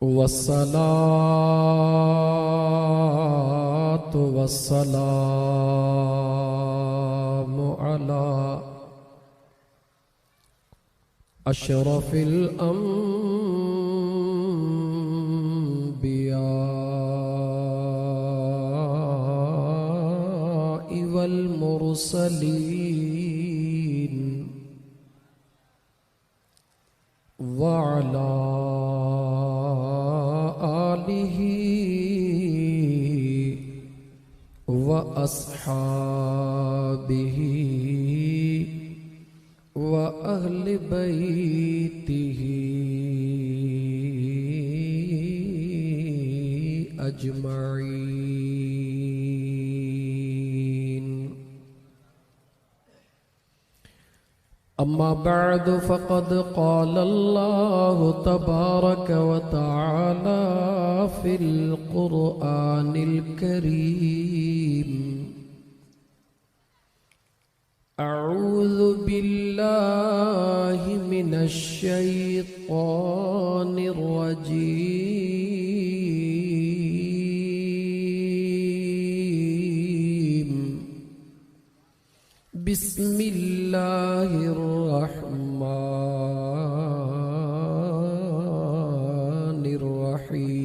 वस्सलातु वस्सलामु अला अशरफिल अंबियाइ वल मुरसलीन व अला आलिहि व अस्हाबिहि व अहले बैतिहि अजमईन। अम्मा बअद फ़क़द क़ाल अल्लाहु तबारक व तआला फ़िल क़ुरआनिल करीम अऊज़ु बिल्लाहि मिनश शैतानिर रजीम बिस्मिल्लाहिर रहमानिर रहीम।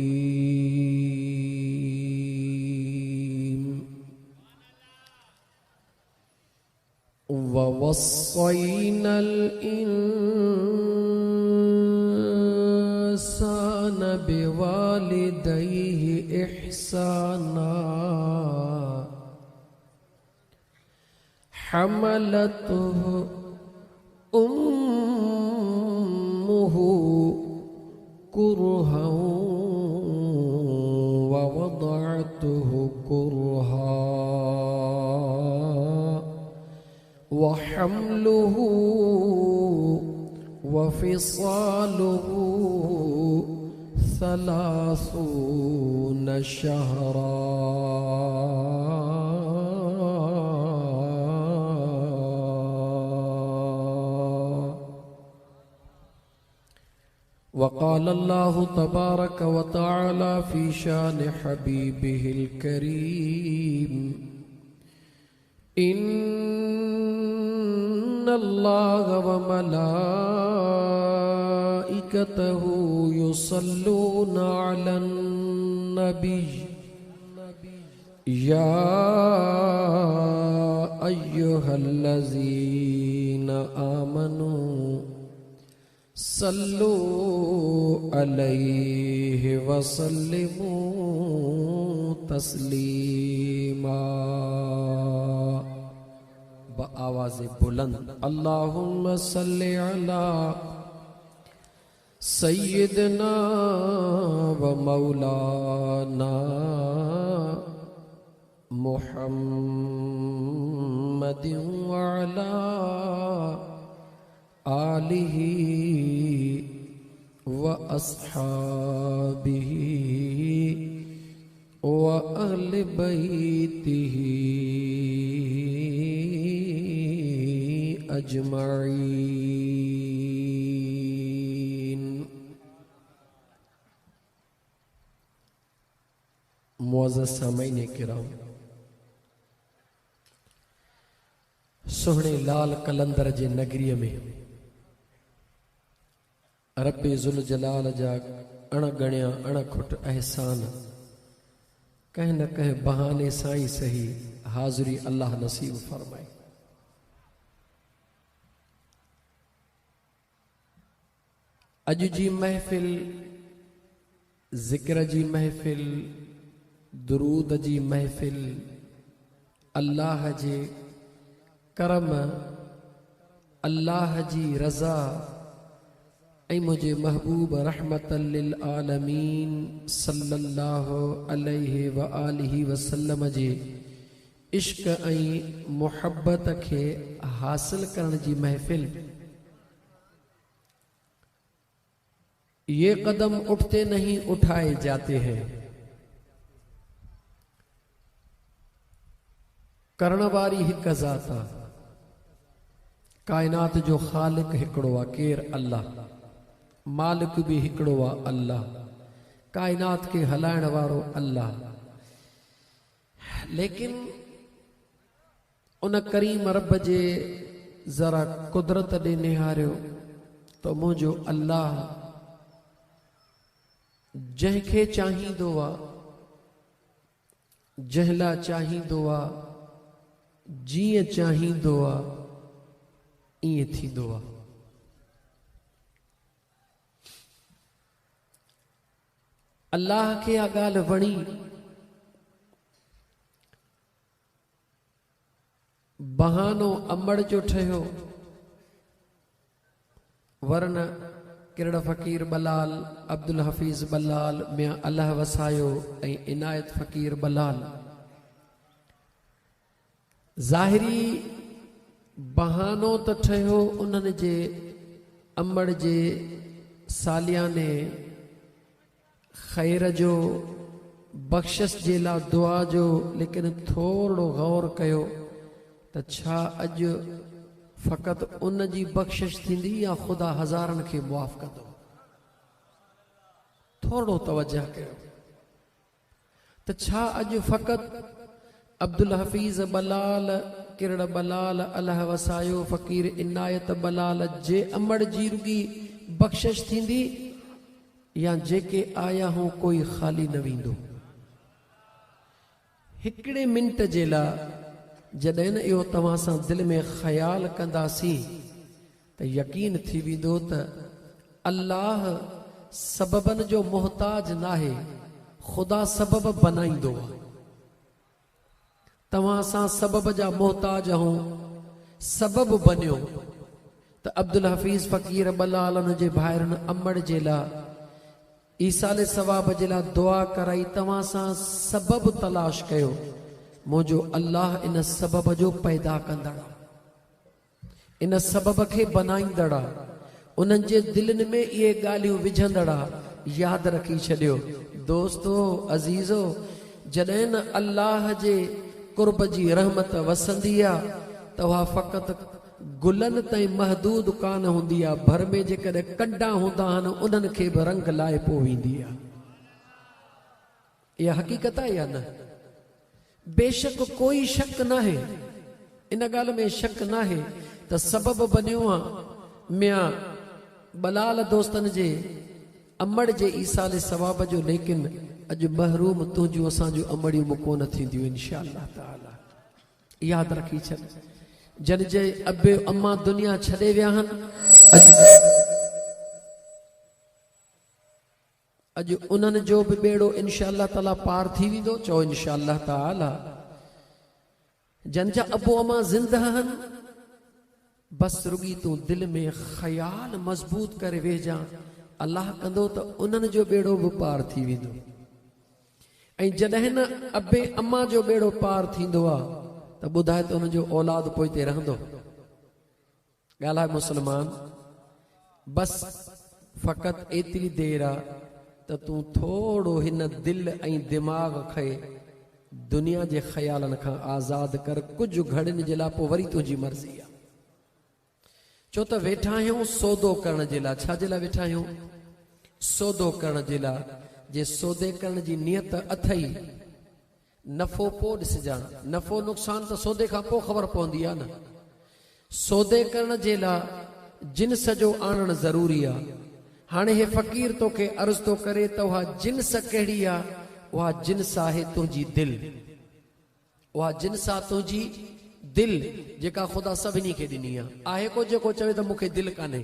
ववस्सैनल इंसान बिवालिदैहि इहसाना हमलतहु उम्मुहु कुरहन व वदअतहु कुरहा व हम्लुहु व फिसालुहु सलासून शहरा वक़ाल अल्लाहु तबारक व तआला फ़ी शान हबीबिहिल करीम इन्नल्लाह व मलाइकतहु युसल्लूना अलन नबी या अय्युहल्लज़ीना आमनू सल्लु अलैहि वसल्लिमू तस्लीमा। बआवाज़े बुलंद अल्लाहुम्मा सल्लि अला सय्यिदना व मौलाना मुहम्मदिन व अला आलिहि व अस्हाबिहि व अहले बैतिहि अजमईन। मुअज़्ज़ज़ सामईन किराम, सोहणे लाल कलंदर जे नगरीअ में रब्बे ज़ुल जलाल जा अणगणिया अणखुट एहसान कह न कह बहाने साईं सही हाज़िरी अल्लाह नसीब फरमाए। अज जी महफ़िल ज़िक्र जी महफ़िल दुरूद जी महफ़िल अल्लाह जे करम अल्लाह जी रज़ा ऐं मुझे महबूब रहमतल लिल आलमीन सल्लल्लाहु अलैहि व आलिहि वसल्लम जे इश्क ऐं मुहब्बत के हासिल करण जी महफ़िल। ये कदम उठते नहीं उठाए जाते हैं, करण वारी हिक ज़ात आ, कायनात जो ख़ालिक हिकिड़ो आ केर अल्लाह, मालिक भी हिकिड़ो आ अल्लाह। कायनात के हलाइण वारो अल्लाह। लेकिन उन करीम रब जे जरा कुदरत ॾे निहारियो तो मुझो अल्लाह जंहिंखे चाहींदो आहे, जंहिं लाइ चाहींदो आहे, जीअं चाहींदो आहे ईअं थींदो आहे। अल्लाह खे इहा ॻाल्हि वणी, बहानो अमड़ जो ठहियो, वरन किरड़ फ़कीर बलाल, अब्दुल हफ़ीज़ बलाल, मियां अल्लाह वसायो ऐं इनायत फ़कीर बलाल। ज़ाहिरी बहानो त ठहियो उन्हनि जे अमड़ जे सालियाने ख़ैर जो, बख़्शिश जे लाइ दुआ जो, लेकिन थोरो गौर कयो त छा अॼु फ़क़ति उन जी बख़्शिश थींदी या ख़ुदा हज़ारनि खे मुआफ़ कंदो? थोरो तवजह कयो त छा अॼु फ़क़ति अब्दुल हफ़ीज़ बलाल, किरड़ बलाल, अल्लाह वसायो फ़कीर इनायत बलाल जे अमड़ जी रुगी बख़्शिश थींदी या जेके आया हूं कोई ख़ाली न वेंदो? हिकिड़े मिंट जे लाइ जॾहिं न इहो तव्हां सां दिलि में ख़्याल कंदासीं त यकीन थी वेंदो त अल्लाह सबबनि जो मुहताज नाहे, ख़ुदा सबब बनाईंदो आहे। तव्हां सां सबब जा मुहताज आहियूं, सबब बनियो त अब्दुल हफ़ीज़ फ़कीर बलाल उन जे भाइरनि अमड़ जे लाइ, ईसाले सवाब जे लाइ दुआ कराई, तव्हां सां सबब तलाश कयो। मुझो अल्लाह इन सबब जो पैदा कंदड़, इन सबब खे बनाईंदड़, उन्हनि जे दिलनि में इहे ॻाल्हियूं विझंदड़। यादि रखी छॾियो दोस्तो अज़ीज़ो, जॾहिं न अल्लाह जे कुर्ब जी रहमत वसंदी आहे त उहा फ़क़ति गुलनि ताईं महदूद कान हूंदी आहे, भर में जेकॾहिं कंडा हूंदा आहिनि उन्हनि खे बि रंग लाइ पोइ वेंदी आहे। इहा हक़ीक़त आहे या न? बेशक कोई शक नाहे, इन ॻाल्हि में शक नाहे त सबब बनियो आहे मियां बलाल दोस्तनि जे अमड़ जे ईसाले सवाब जो। लेकिन अॼु महरूम तुंहिंजूं असांजूं अमड़ियूं मुको न थींदियूं इंशा अल्लाह ताला। यादि रखी छॾ, जन जे अबे अम्मा दुनिया छॾे विया आहिनि, अॼु उन्हनि जो बि बेड़ो इंशा अल्लाह ताला पार थी वेंदो। चओ इंशा अल्लाह ताला। जन जा अबो अम्मा ज़िंदा आहिनि, बस रुगी तूं दिलि में ख़्याल मज़बूत करे वेझा, अल्लाह कंदो त उन्हनि जो बेड़ो बि पार थी वेंदो। ऐं जॾहिं न अबे अम्मा जो बेड़ो पार थींदो आहे त ॿुधाए त उनजो औलाद पोइ हिते रहंदो? ॻाल्हाए मुस्लमान, बस फ़क़ति एतिरी देरि आहे त तूं थोरो हिन दिलि ऐं दिमाग़ खे दुनिया जे ख़्यालनि खां आज़ादु कर। कुझु घड़ियुनि जे लाइ पोइ वरी तुंहिंजी मर्ज़ी आहे। छो त वेठा आहियूं सौदो करण जे लाइ। छा जे लाइ वेठा आहियूं? सौदो करण जे लाइ। जे सौदे करण जी नियत अथई, नफ़ो पोइ ॾिसजां, नफ़ो नुक़सान त सौदे खां पोइ ख़बर पवंदी आहे न। सौदे करण जे लाइ जिन्स जो आणणु ज़रूरी आहे। हाणे हे फ़क़ीर तोखे अर्ज़ु थो करे त उहा जिन्स कहिड़ी आहे? उहा जिन्स आहे तुंहिंजी दिलि। उहा जिन्स आहे तुंहिंजी दिलि, जेका ख़ुदा सभिनी खे ॾिनी आहे। आहे को जेको चवे त मूंखे दिलि कान्हे?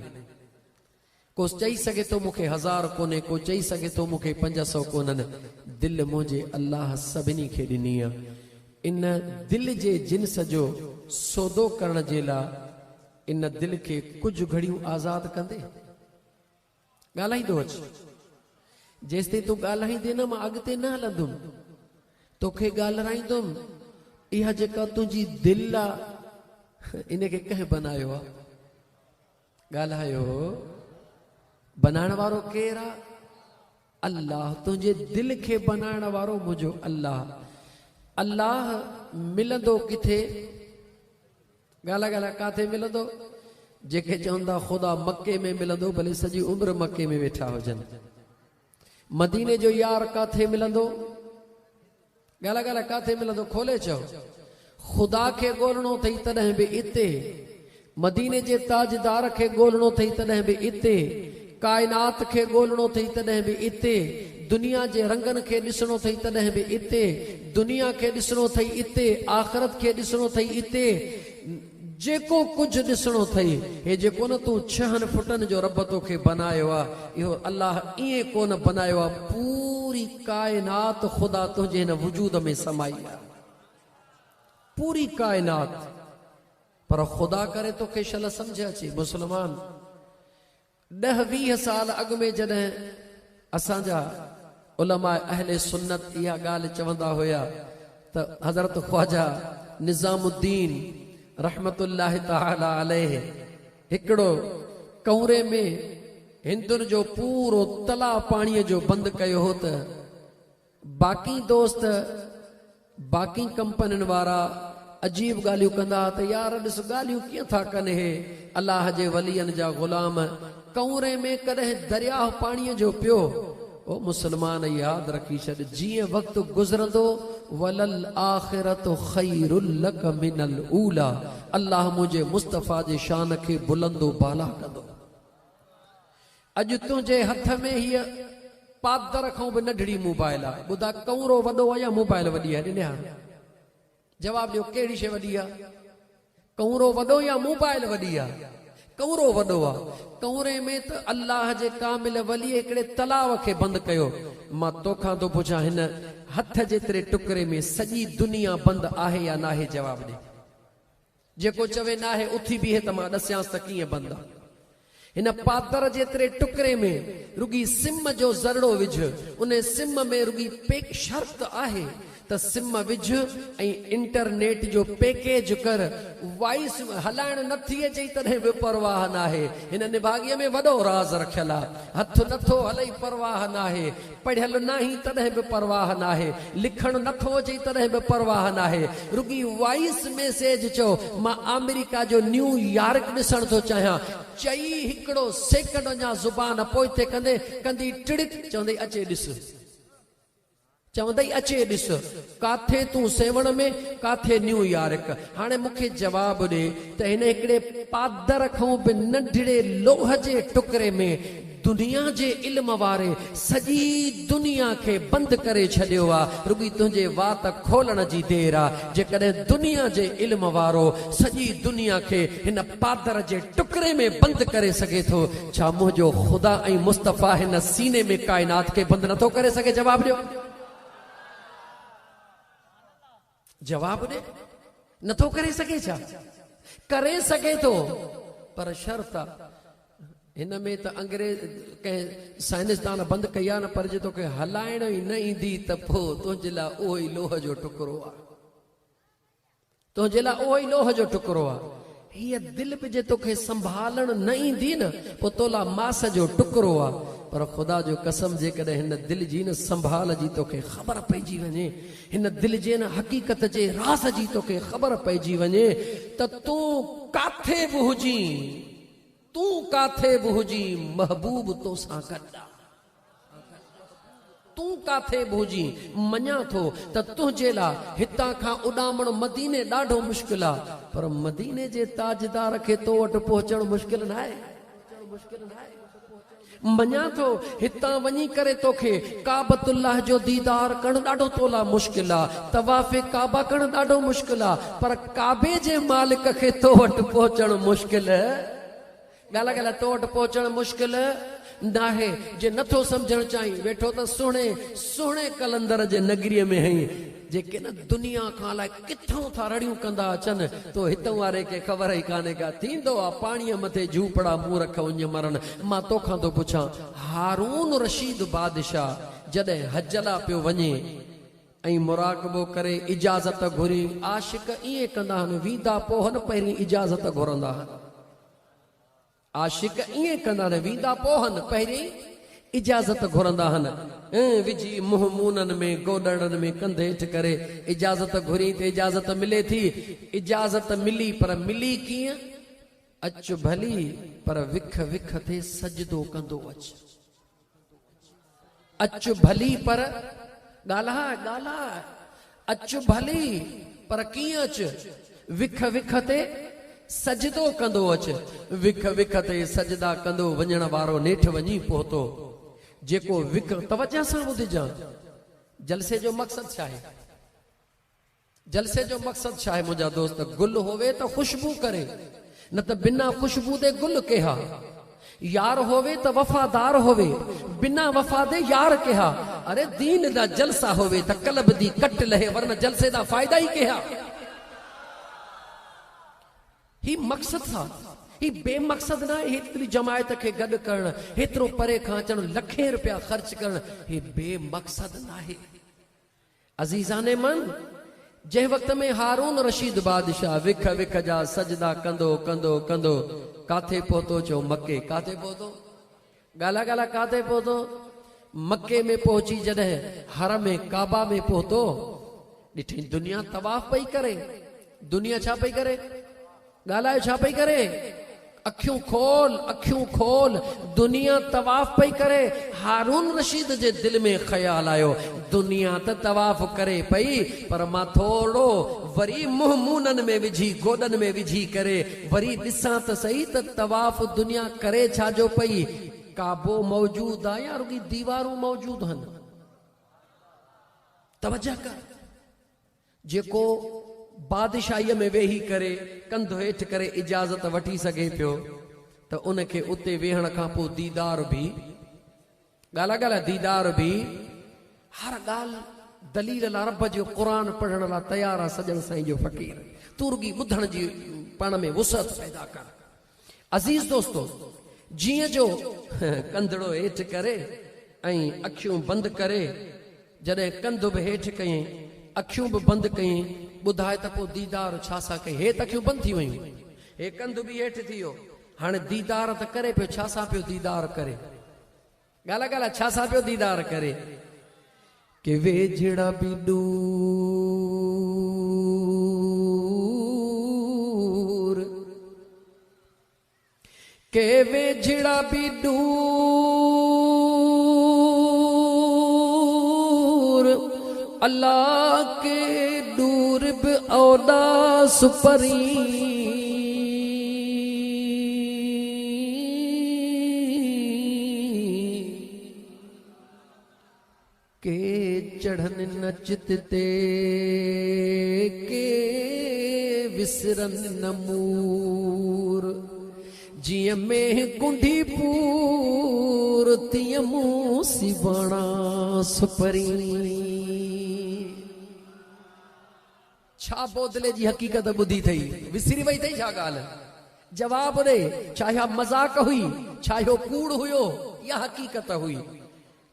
को चई सघे थो मूंखे 1000 कोन्हे, को चई सघे थो मूंखे 500 कोन्हनि। दिलि मुंहिंजे अल्लाह सभिनी खे ॾिनी आहे। इन दिलि जे जिन्स जो सौदो करण जे लाइ इन दिलि खे कुझु घड़ियूं आज़ादु कंदे। ॻाल्हाईंदो अच, जेसि ताईं तूं ॻाल्हाईंदे न मां अॻिते न हलंदुमि, तोखे ॻाल्हाईंदुमि। इहा जेका तुंहिंजी दिलि आहे, इनखे कंहिं बनायो आहे? ॻाल्हायो, बनाइण वारो केरु आहे? अल्लाह। तुंहिंजे दिलि खे बनाइण वारो मुंहिंजो अल्लाह। अल्लाह मिलंदो किथे? ॻाल्हाए ॻाल्हाए काथे मिलंदो? जेके चवंदा ख़ुदा मके में मिलंदो, भले सॼी उमिरि मके में वेठा हुजनि। मदीने जो यार काथे मिलंदो? ॻाल्हि ॻाल्हि काथे मिलंदो? खोले चओ। ख़ुदा खे ॻोल्हणो अथई तॾहिं बि इते, मदीने जे ताजदार खे ॻोल्हणो अथई तॾहिं बि इते, काइनात खे ॻोल्हणो अथई तॾहिं बि इते, दुनिया जे रंगनि खे ॾिसणो अथई तॾहिं बि इते, दुनिया खे ॾिसणो अथई इते, आख़िरत खे ॾिसणो अथई इते, जेको कुझु ॾिसणो अथई। हे जेको न तूं 6 फुटनि जो रब तोखे बनायो आहे, इहो अलाह ईअं कोन बनायो आहे। पूरी काइनात ख़ुदा तुंहिंजे हिन वजूद में समाई आहे, पूरी काइनात। पर ख़ुदा करे तोखे शल सम्झ अचे। मुस्लमान 10-20 साल अॻु में जॾहिं असांजा उलमा अहले सुन्नत इहा ॻाल्हि चवंदा हुया त हज़रत ख्वाजा निज़ामुद्दीन रहमतुल्लाह ताला अलैह हिकिड़ो कौरे में हिंदुनि जो पूरो तला पाणीअ जो बंदि कयो हो त बाक़ी दोस्त, बाक़ी कंपनियुनि वारा अजीब ॻाल्हियूं कंदा त यार ॾिस ॻाल्हियूं कीअं था कनि हे अलाह जे वलियनि जा ग़ुलाम, कौरे में कॾहिं दरियाह पाणीअ जो पियो। ओ मुस्लमान यादि रखी छॾ, जीअं वक़्तु गुज़रंदो वलल आख़िरतु ख़ैरुल लक मिनल ऊला, अलाह मुंहिंजे मुस्तफ़ा जे शान खे बुलंदो बाला कंदो। अॼु तुंहिंजे हथ में हीअ पादर खां बि नंढड़ी मोबाइल आहे। ॿुधा कौरो वॾो आहे या मोबाइल वॾी आहे? ॾिने जवाब ॾियो, कहिड़ी शइ वॾी आहे? कौरो वॾो या मोबाइल वॾी आहे? कौरो वॾो आहे। कौरे में त अल्लाह जे कामिल वली हिकिड़े तलाव खे बंदि कयो। मां तोखां थो पुछां, हिन हथ जेतिरे टुकड़े में सॼी दुनिया बंदि आहे या न आहे? जवाब ॾे। जेको चवे न आहे उथी बीहे त मां ॾसियांसि त कीअं बंदि आहे। हिन पादर जेतिरे टुकड़े में रुगी सिम जो ज़रड़ो विझ, उन सिम में रुगी पेक शर्त आहे त सिम विझ ऐं इंटरनेट जो पैकेज कर। वॉइस हलाइण नथी अचे तॾहिं बि परवाह न आहे। हिन निभागीअ में वॾो राज़ रखियल आहे। हथ नथो हले परवाह न आहे, पढ़ियल न आहीं तॾहिं बि परवाह न आहे, लिखणु नथो अचे तॾहिं बि परवाह न आहे। रुगी वॉइस मैसेज चओ, मां अमेरिका जो न्यूयॉर्क ॾिसण थो चाहियां, चई हिकिड़ो सेकंड अञा ज़ुबान पोइते कंदे कंदी टिड़िक चवंदई अचे ॾिस, चवंदई अचे ॾिस, काथे तूं सेवण में, काथे न्यूयॉर्क। हाणे मूंखे जवाबु ॾे त हिन हिकिड़े पादर खां बि नंढड़े लोह जे टुकड़े में दुनिया जे इल्म वारे सॼी दुनिया खे बंदि करे छॾियो आहे। रुगी तुंहिंजे वात खोलण जी देरि आहे। जेकॾहिं दुनिया जे इल्म वारो सॼी दुनिया खे हिन पादर जे टुकड़े में बंदि करे सघे थो, छा मुंहिंजो ख़ुदा ऐं मुस्तफ़ा हिन सीने में काइनात खे बंदि नथो करे सघे? जवाबु ॾियो, जवाबु ॾे। नथो करे सघे छा? करे सघे थो, पर शर्त आहे। हिन में त अंग्रेज कंहिं साइंसदान बंदि कई आहे न, पर जे तोखे हलाइण ई न ईंदी त पोइ तुंहिंजे लाइ उहो ई लोह जो टुकड़ो आहे, तुंहिंजे लाइ उहो ई लोह जो टुकड़ो आहे। हीअ दिलि बि जे तोखे संभालण न ईंदी न, पोइ तोला मास जो टुकड़ो आहे। पर ख़ुदा जो कसम, जेकॾहिं हिन दिलि जी न संभाल जी तोखे ख़बर पइजी वञे, हिन दिलि जे न हक़ीक़त जे राज़ जी तोखे ख़बर पइजी वञे त तूं काथे बि हुजी, तूं काथे बि हुजी, महबूब तोसां गॾु आहे। तूं काथे बि हुजी, मञा थो त तुंहिंजे लाइ हितां खां उॾामण मदीने ॾाढो मुश्किल आहे, पर मदीने जे ताजदार खे तो वटि पहुचणु मुश्किल न आहे। मञा थो हितां वञी करे तोखे काबतुल्लाह जो दीदार करणु ॾाढो तोला मुश्किल आहे, तवाफ़े काबा करणु ॾाढो मुश्किल आहे, पर काबे जे मालिक खे तो वटि पहुचणु मुश्किल। ॻाल्हि ॻाल्हि तो वटि पहुचणु मुश्किल न आहे। जे नथो सम्झणु चाहीं, वेठो त सुहिणे सुहिणे कलंदर जे नगरीअ में हई, जेके न दुनिया खां अलाए किथां था रड़ियूं कंदा अचनि, तो हितां वारे खे ख़बर ई कान्हे का थींदो आहे पाणीअ मथे झूपड़ा मूर्ख उञ मरण। मां तोखां थो पुछां, हारून रशीद बादशाह जॾहिं हज लाइ पियो वञे ऐं मुराक़बो करे इजाज़त घुरी, आशिक ईअं कंदा आहिनि, वीदा पोहन पहिरीं इजाज़त घुरंदा आहिनि। आशिक ईअं कंदा आहिनि, वीदा पोहन पहिरीं इजाज़त घुरंदा आहिनि। विझी मुंहुं मुननि में गोॾड़नि में कंधे हेठि करे इजाज़त घुरी त इजाज़त मिले थी। इजाज़त मिली, पर मिली कीअं? अच भली, पर विख विख ते सजदो कंदो अच। अच भली पर ॻाल्हा अच भली पर कीअं अच, विख विख ते सजदो कंदो अच, विख विख ते सजदा कंदो वञण वारो नेठि वञी पहुतो। जेको विख तवज्जो सां ॿुधिजां, जलसे जो मक़सद छा आहे? जलसे जो मक़सद छा आहे मुंहिंजा दोस्त? गुल होवे तो खुशबू करे, न त बिना खुशबू दे गुल केहा। यार होवे तो वफादार होवे, बिना वफा दे यार केहा। अरे दीन दा जलसा होवे तो कलब दी कट लहे, वरना जलसे दा फायदा ही केहा। ही मकसद था, ही बेमकसद ना। हेतरी जमायत के गड करण, हेतरो परे खां अचण, लखे रुपया खर्च करण, ही बेमकसद ना है। अजीजाने मन, जै वक्त में हारून रशीद बादशाह विख विख जा सजदा कंदो कंदो कंदो काथे पहुतो? चो मक्के। काथे पहुतो? गाला गाला काथे पहुतो? मक्के में पहुंची जॾहिं हरम काबा में पहुतो, ॾिठी दुनिया तवाफ पई करे। दुनिया छा पई करे? ॻाल्हायो छा पई करे? अखियूं खोल, अखियूं खोल। दुनिया तवाफ पई करे। हारून रशीद जे दिल में ख्याल आयो, दुनिया त तवाफ करे पई, पर मां थोड़ो वरी मुंह मूनन में विझी, गोडन में विझी करे वरी ॾिसां त सही त तवाफ दुनिया करे छाजो पई। काबो मौजूद आहे या रुगी दीवारूं मौजूद हन? तवज्जो कर। जेको बादशाही में वेही करे कंधो हेठि करे इजाज़त वठी सघे पियो, त उनखे उते वेहण खां पोइ दीदार भी, ॻाल्हा ॻाल्हा दीदार भी, हर ॻाल्हि दलील लाइ रब जो क़ुरान पढ़ण लाइ तयार आहे सजण साईं जो फ़क़ीर। तू रुगी ॿुधण जी पाण में वुसअत पैदा कर। अज़ीज़ दोस्तो, जीअं जो कंधड़ो हेठि करे ऐं अखियूं बंदि करे, जॾहिं कंध बि हेठि कयईं, अखियूं बि बंदि कयईं, ॿुधाए त पोइ दीदार छा सां कई? हे त अखियूं बंदि थी वयूं, हे कंध बि हेठि थी वियो, हाणे दीदार त करे पियो। छा सां पियो दीदार करे? ॻाल्हा ॻाल्हा छा सां पियो दीदार करे? के वेझड़ा बि दूर, के वेझड़ा बि दूर, अल्लाह के दूर भी औदा सुपरी। के चढ़न नचित ते, के विसरन नमूर। जिय में कुंडी पूर, तिय मूसी बणा सुपरी। छा बोदले जी हकीकत ॿुधी थई, विसरी वई थई छा ॻाल्हि? जवाब ॾे। छा मज़ाक हुई, छा कूड़ हुयो, या हकीकत हुई?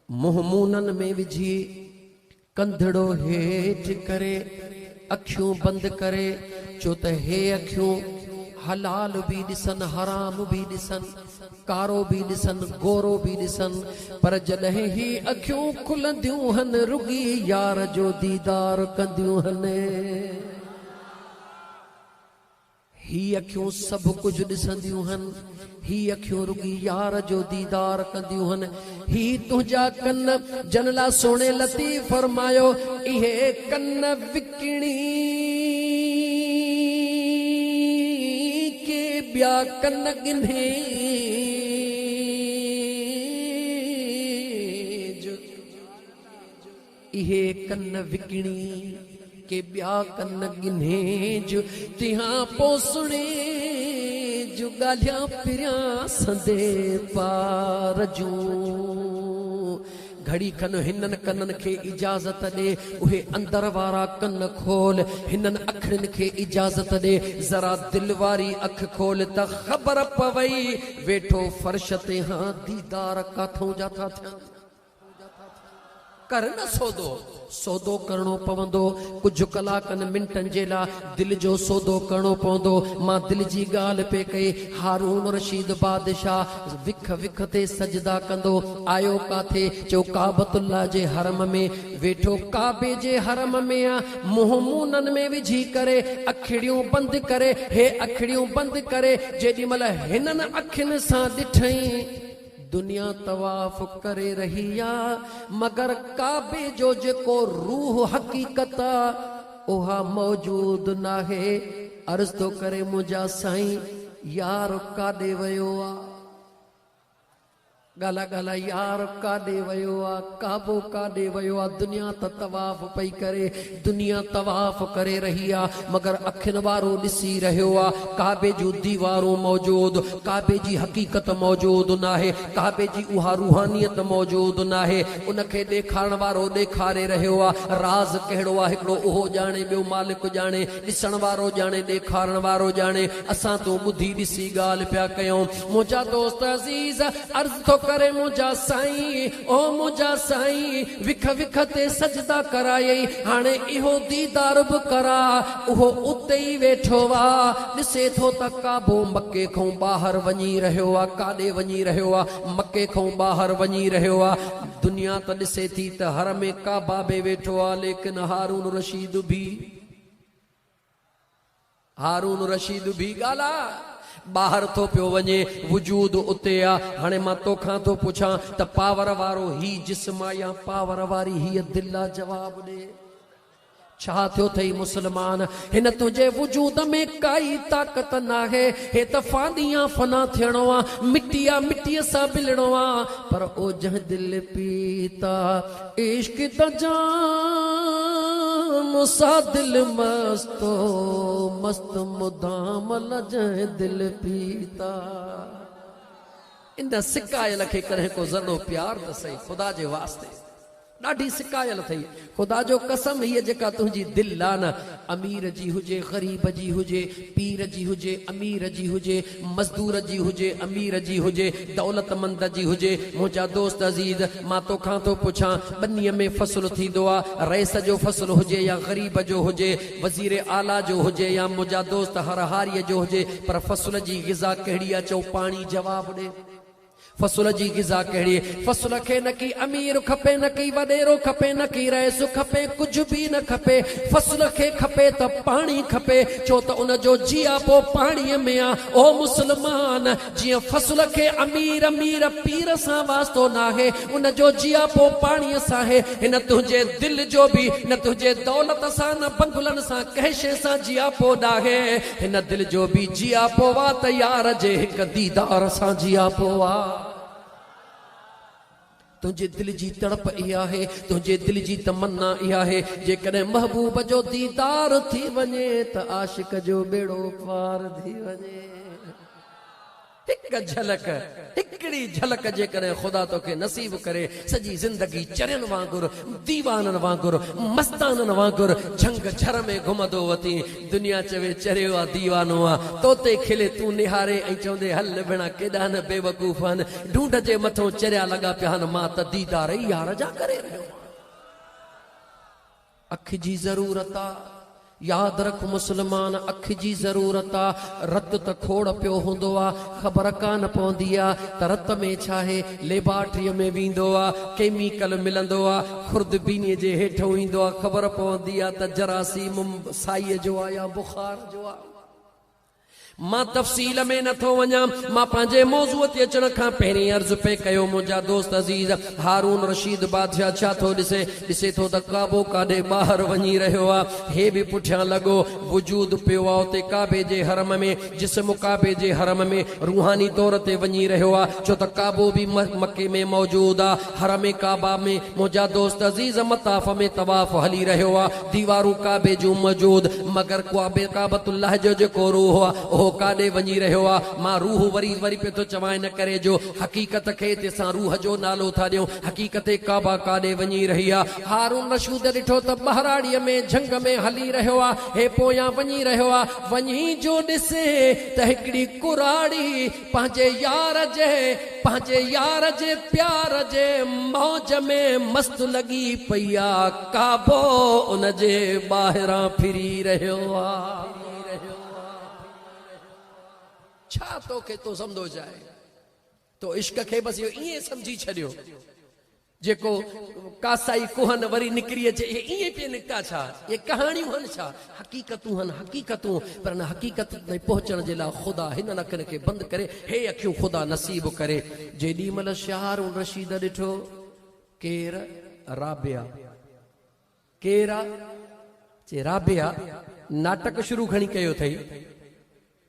मुंह मूनन में विझी, कंधड़ो हेठि करे, अखियूं बंदि करे, छो त हे अखियूं हलाल भी ॾिसन, हराम भी ॾिसन, कारो भी ॾिसन, गोरो भी ॾिसन, पर जॾहिं ही अखियूं खुलंदियूं हन, रुगी यार जो दीदार कंदियूं हन। ही अखियूं सभु कुझु ॾिसंदियूं हन, ही अखियूं रुगी यार जो दीदार कंदियूं हन। ही तुंहिंजा कन, जनला सोणे लतीफ़ फरमायो, इहे कन विकिणी के ॿिया कन गिन्हे जो, इहे कन विकिणी के ॿिया कन गिन्हे जो, तिहां पोसणे जो ॻाल्हियां पिरियां संदे पार जूं। घड़ी खन हिनन कनन खे इजाज़त ॾे, उहे अंदर वारा कन खोल। हिनन अखियुनि खे इजाज़त ॾे, ज़रा दिल वारी अख खोल त ख़बर पवई, वेठो फर्श ते हां दीदार काथों जा था थियनि। कर न सौदो, सौदो करणो पवंदो। कुछ कलाकनि मिंटनि जे लाइ दिल जो सौदो करणो पवंदो। मां दिल जी ॻाल्हि पे कई। हारून रशीद बादशाह विख विख ते सजदा कंदो आयो काथे? चो काबतुल्लाह जे हरम में वेठो। काबे जे हरम में आ, मुंह मूनन में विझी करे, अखिड़ियूं बंदि करे, हे अखिड़ियूं बंदि करे। जेॾी महिल हिननि अखियुनि सां ॾिठई दुनिया तवाफ करे रही आ मगर काबे जो जेको रूह हकीकत उहा मौजूद नाहे। अर्ज तो करे मुंहिंजा साईं यार काॾे वियो आ, गाला गाला यार काॾे वियो आ, काबो काॾे वियो आ। दुनिया त तवाफ पई करे, दुनिया तवाफ करे रही आ मगर अखियुनि वारो ॾिसी रहियो आ काबे जूं दीवारूं मौजूद, काबे जी हकीकत मौजूद नाहे, काबे जी उहा रूहानियत मौजूद नाहे। उनखे ॾेखारण वारो ॾेखारे रहियो आ, राज़ कहिड़ो आ हिकिड़ो उहो ॼाणे, ॿियो मालिक ॼाणे, ॾिसण वारो ॼाणे, ॾेखारण वारो ॼाणे। असां तो ॿुधी ॾिसी ॻाल्हि पिया कयूं। मुंहिंजा दोस्त अज़ीज़ अर्ज़ थो करे मुंहिंजा साईं, ओ मुंहिंजा साईं विख विख ते सजदा करायई, हाणे इहो दीदार बि करा। उहो उते ई वेठो आ, ॾिसे थो त काबो मके खां ॿाहिरि वञी रहियो आ। काॾे वञी रहियो आ? मके खां ॿाहिरि वञी रहियो आ। दुनिया त ॾिसे थी त हर में काबा बि वेठो आ, लेकिन हारून रशीद भी ॻाल्हा ॿाहिरि थो पियो वञे, वजूद उते आ। हाणे मां तोखां थो पुछां त पावर वारो ही जिस्म आ या पावर वारी हीअ दिल आ? जवाब ॾे। छा थियो अथई मुसलमान? हिन तुंहिंजे वजूद में काई ताक़त नाहे। हे त फानिया फना थियणो आ, मिटी आ मिटीअ सां मिलणो आ। पर ओ जंहिं दिल पीता इश्क त जाम सा दिल मस्तो मस्त मुदाम जंहिं दिल पीता। इन सिकायल खे कॾहिं को ज़रो प्यार त सही, ख़ुदा जे वास्ते ॾाढी सिकायल अथई। ख़ुदा जो कसम हीअ जेका तुंहिंजी दिलि आहे न, अमीर जी हुजे, ग़रीब जी हुजे, पीर जी हुजे, अमीर जी हुजे, मज़दूर जी हुजे, अमीर जी हुजे, दौलतमंद जी हुजे। मुंहिंजा दोस्त अज़ीज़ मां तोखां थो पुछां, ॿनीअ में फ़सुलु थींदो आहे, रईस जो फ़सुलु हुजे या ग़रीब जो हुजे, वज़ीर आला जो हुजे या मुंहिंजा दोस्त हर हारीअ जो हुजे, पर फ़सुल जी ग़िज़ा कहिड़ी आहे? चओ पाणी। जवाब ॾे। फ़सुल जी ग़िज़ा कहिड़ी? फ़सुल खे न की अमीर खपे, न की वॾेरो खपे, न की रईस खपे, कुझु बि न खपे। फ़सुल खे खपे त पाणी खपे, छो त उन जो जियापो पाणीअ में आ। ओ मुस्लमान, जीअं फ़सुल खे अमीर अमीर पीर सां वास्तो नाहे, उन जो जियापो पाणीअ सां आहे। हिन तुंहिंजे दिलि जो बि न तुंहिंजे दौलत सां, न बंगुलनि सां, कंहिं शइ सां जियापो नाहे। हिन दिलि जो बि जियापो आ त यार जे हिकु दीदार सां जियापो आ। तुंहिंजे दिल जी तड़प इहा आहे, तुंहिंजे दिल जी तमन्ना इहा आहे, जेकॾहिं महबूब जो दीदार थी वञे त आशिक जो बेड़ो पार थी वञे। हिकु झलक, हिकिड़ी झलक जेकॾहिं ख़ुदा तोखे नसीब करे, सॼी ज़िंदगी चरियनि वांगुरु, दीवाननि वांगुरु, मस्ताननि वांगुरु झंग झर में घुमंदो वती। दुनिया चवे चरियो आहे, दीवानो आहे, तोते खिले तूं निहारे ऐं चवंदे हल भेणा केॾा न बेवकूफ़ आहिनि, ढूंढ जे मथां चरिया लॻा पिया आहिनि, मां त दीदार ई यार जा करे रहियो। अखि जी ज़रूरत आहे, याद रख मुसलमान, अख जी ज़रूरत आ। रत त खोड़ पियो हूंदो आ, ख़बर कान पवंदी आ त रत में छा आहे। लेबार्ट्रीअ में वेंदो आ, केमिकल मिलंदो आ, खुर्दबीनीअ जे हेठो ईंदो आ, ख़बर पवंदी आ त जरासीम साईअ जो आ या बुखार जो आ। मां तफ़सील में नथो वञा, मां पंहिंजे मौज़ूअ ते अचण खां पहिरीं अर्ज़ पे कयो। मुंहिंजा दोस्त अज़ीज़, हारून रशीद बादशाह छा थो ॾिसे? ॾिसे थो त काबो काॾे ॿाहिरि वञी रहियो आहे। हे बि पुठियां लॻो, वजूद पियो आहे उते काबे जे हरम में, जिस्म काबे जे हरम में रूहानी तौर ते वञी रहियो आहे, छो त काबो बि मके में मौजूद आहे। हरम काबा में मुंहिंजा दोस्त अज़ीज़ मताफ़ में तवाफ़ हली रहियो आहे, दीवारूं काबे जूं मौजूद, मगर काबतुल्लाह जो जेको रूह आहे काॾे वञी रहियो आहे। मां रूह वरी पे थो चवां, इन करे जो हक़ीक़त खे असां रूह जो नालो था ॾियूं। हक़ीक़त काबा काॾे वञी रही आहे। हारून रशीद ॾिठो त ॿहराड़ीअ में झंग में हली रहियो आहे, हे पोयां वञी रहियो आहे। वञी जो ॾिसे त हिकिड़ी कुराड़ी पंहिंजे यार जे प्यार जे मौज में मस्त लॻी पई आहे। काबो उन जे ॿाहिरां फिरी रहियो आहे। छा तोखे तो समझो जाए? तो इश्क खे बस इहो ईअं समझी छॾियो जेको कासाई कुहन वरी निकिरी अचे इएं पे निकिता छा ये कहाणियूं हन छा हक़ीक़तूं हन हक़ीक़तूं पर न हक़ीक़त ताईं पहुचण जे लाइ ख़ुदा हिन अखियुनि खे बंदि करे हे अखियूं ख़ुदा नसीब करे जेॾी महिल शाहरुन रशीद ॾिठो केर राबिया केर चे राबिया नाटक शुरू खणी कयो अथई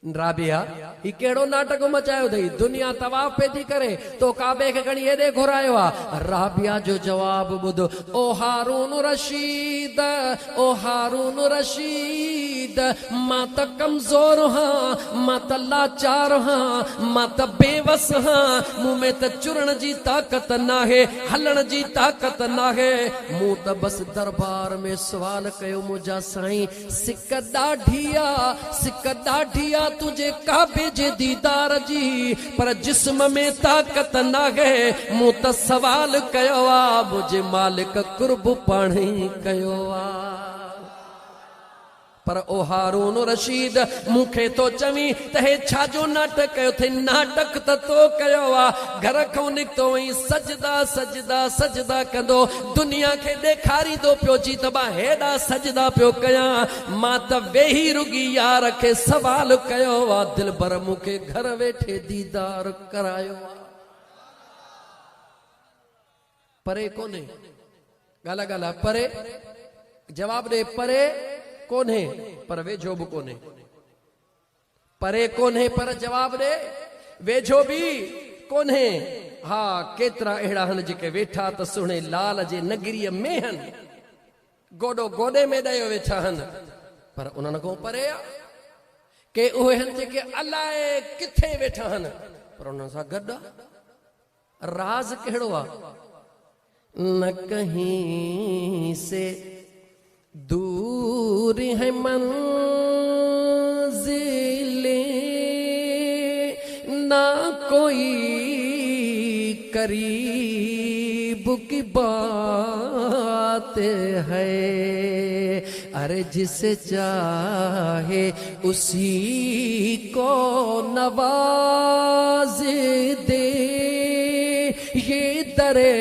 राबिया ही कहिड़ो नाटक मचायो अथई दुनिया तवाफ़ पे थी करे तो काबे खे खणी हेॾे घुरायो आहे राबिया जो जवाब ॿुध ओ हारून रशीद ओ हारून रशीद मां त कमज़ोर हां मां त लाचार हां मां त बेवस हां मूं में त चुरण जी ताक़त नाहे हलण जी ताक़त नाहे मूं त बस दरबार में सुवाल कयो मुंहिंजा साईं सिक ॾाढी आहे तुझे काबे जे दीदार जी पर जिस्म में ताक़त नाहे मूं त सवाल कयो आहे मुंहिंजे मालिक कुर्ब पाण ई कयो आहे पर ओ हारून रशीद मूंखे तो चवी त हे छाजो नाटक कयो अथई नाटक त तो कयो आहे घर खां निकितो वई सजदा सजदा सजदा कंदो दुनिया खे ॾेखारींदो पियो जी त मां हेॾा सजदा पियो कयां मां त वेही रुगी यार खे सवाल कयो आहे दिलबर मूंखे घर वेठे दीदार करायो आहे परे कोन्हे ॻाल्हि ॻाल्हि परे जवाब ॾे परे कोन्हे पर वेझो बि कोन्हे परे कोन्हे पर जवाब ॾे वेझो बि कोन्हे हा केतिरा अहिड़ा आहिनि जेके वेठा त सुहिणे लाल जे नगरीअ में आहिनि गोॾो गोॾे में ॾेयो वेठा आहिनि पर उन्हनि खां परे आहे के उहे आहिनि जेके अलाए किथे वेठा आहिनि पर उन्हनि सां गॾु आहे राज़ कहिड़ो आहे न कहीं से दूर है मंजिलें ना कोई करीब की बात है अरे जिसे चाहे उसी को नवाज दे ये दरे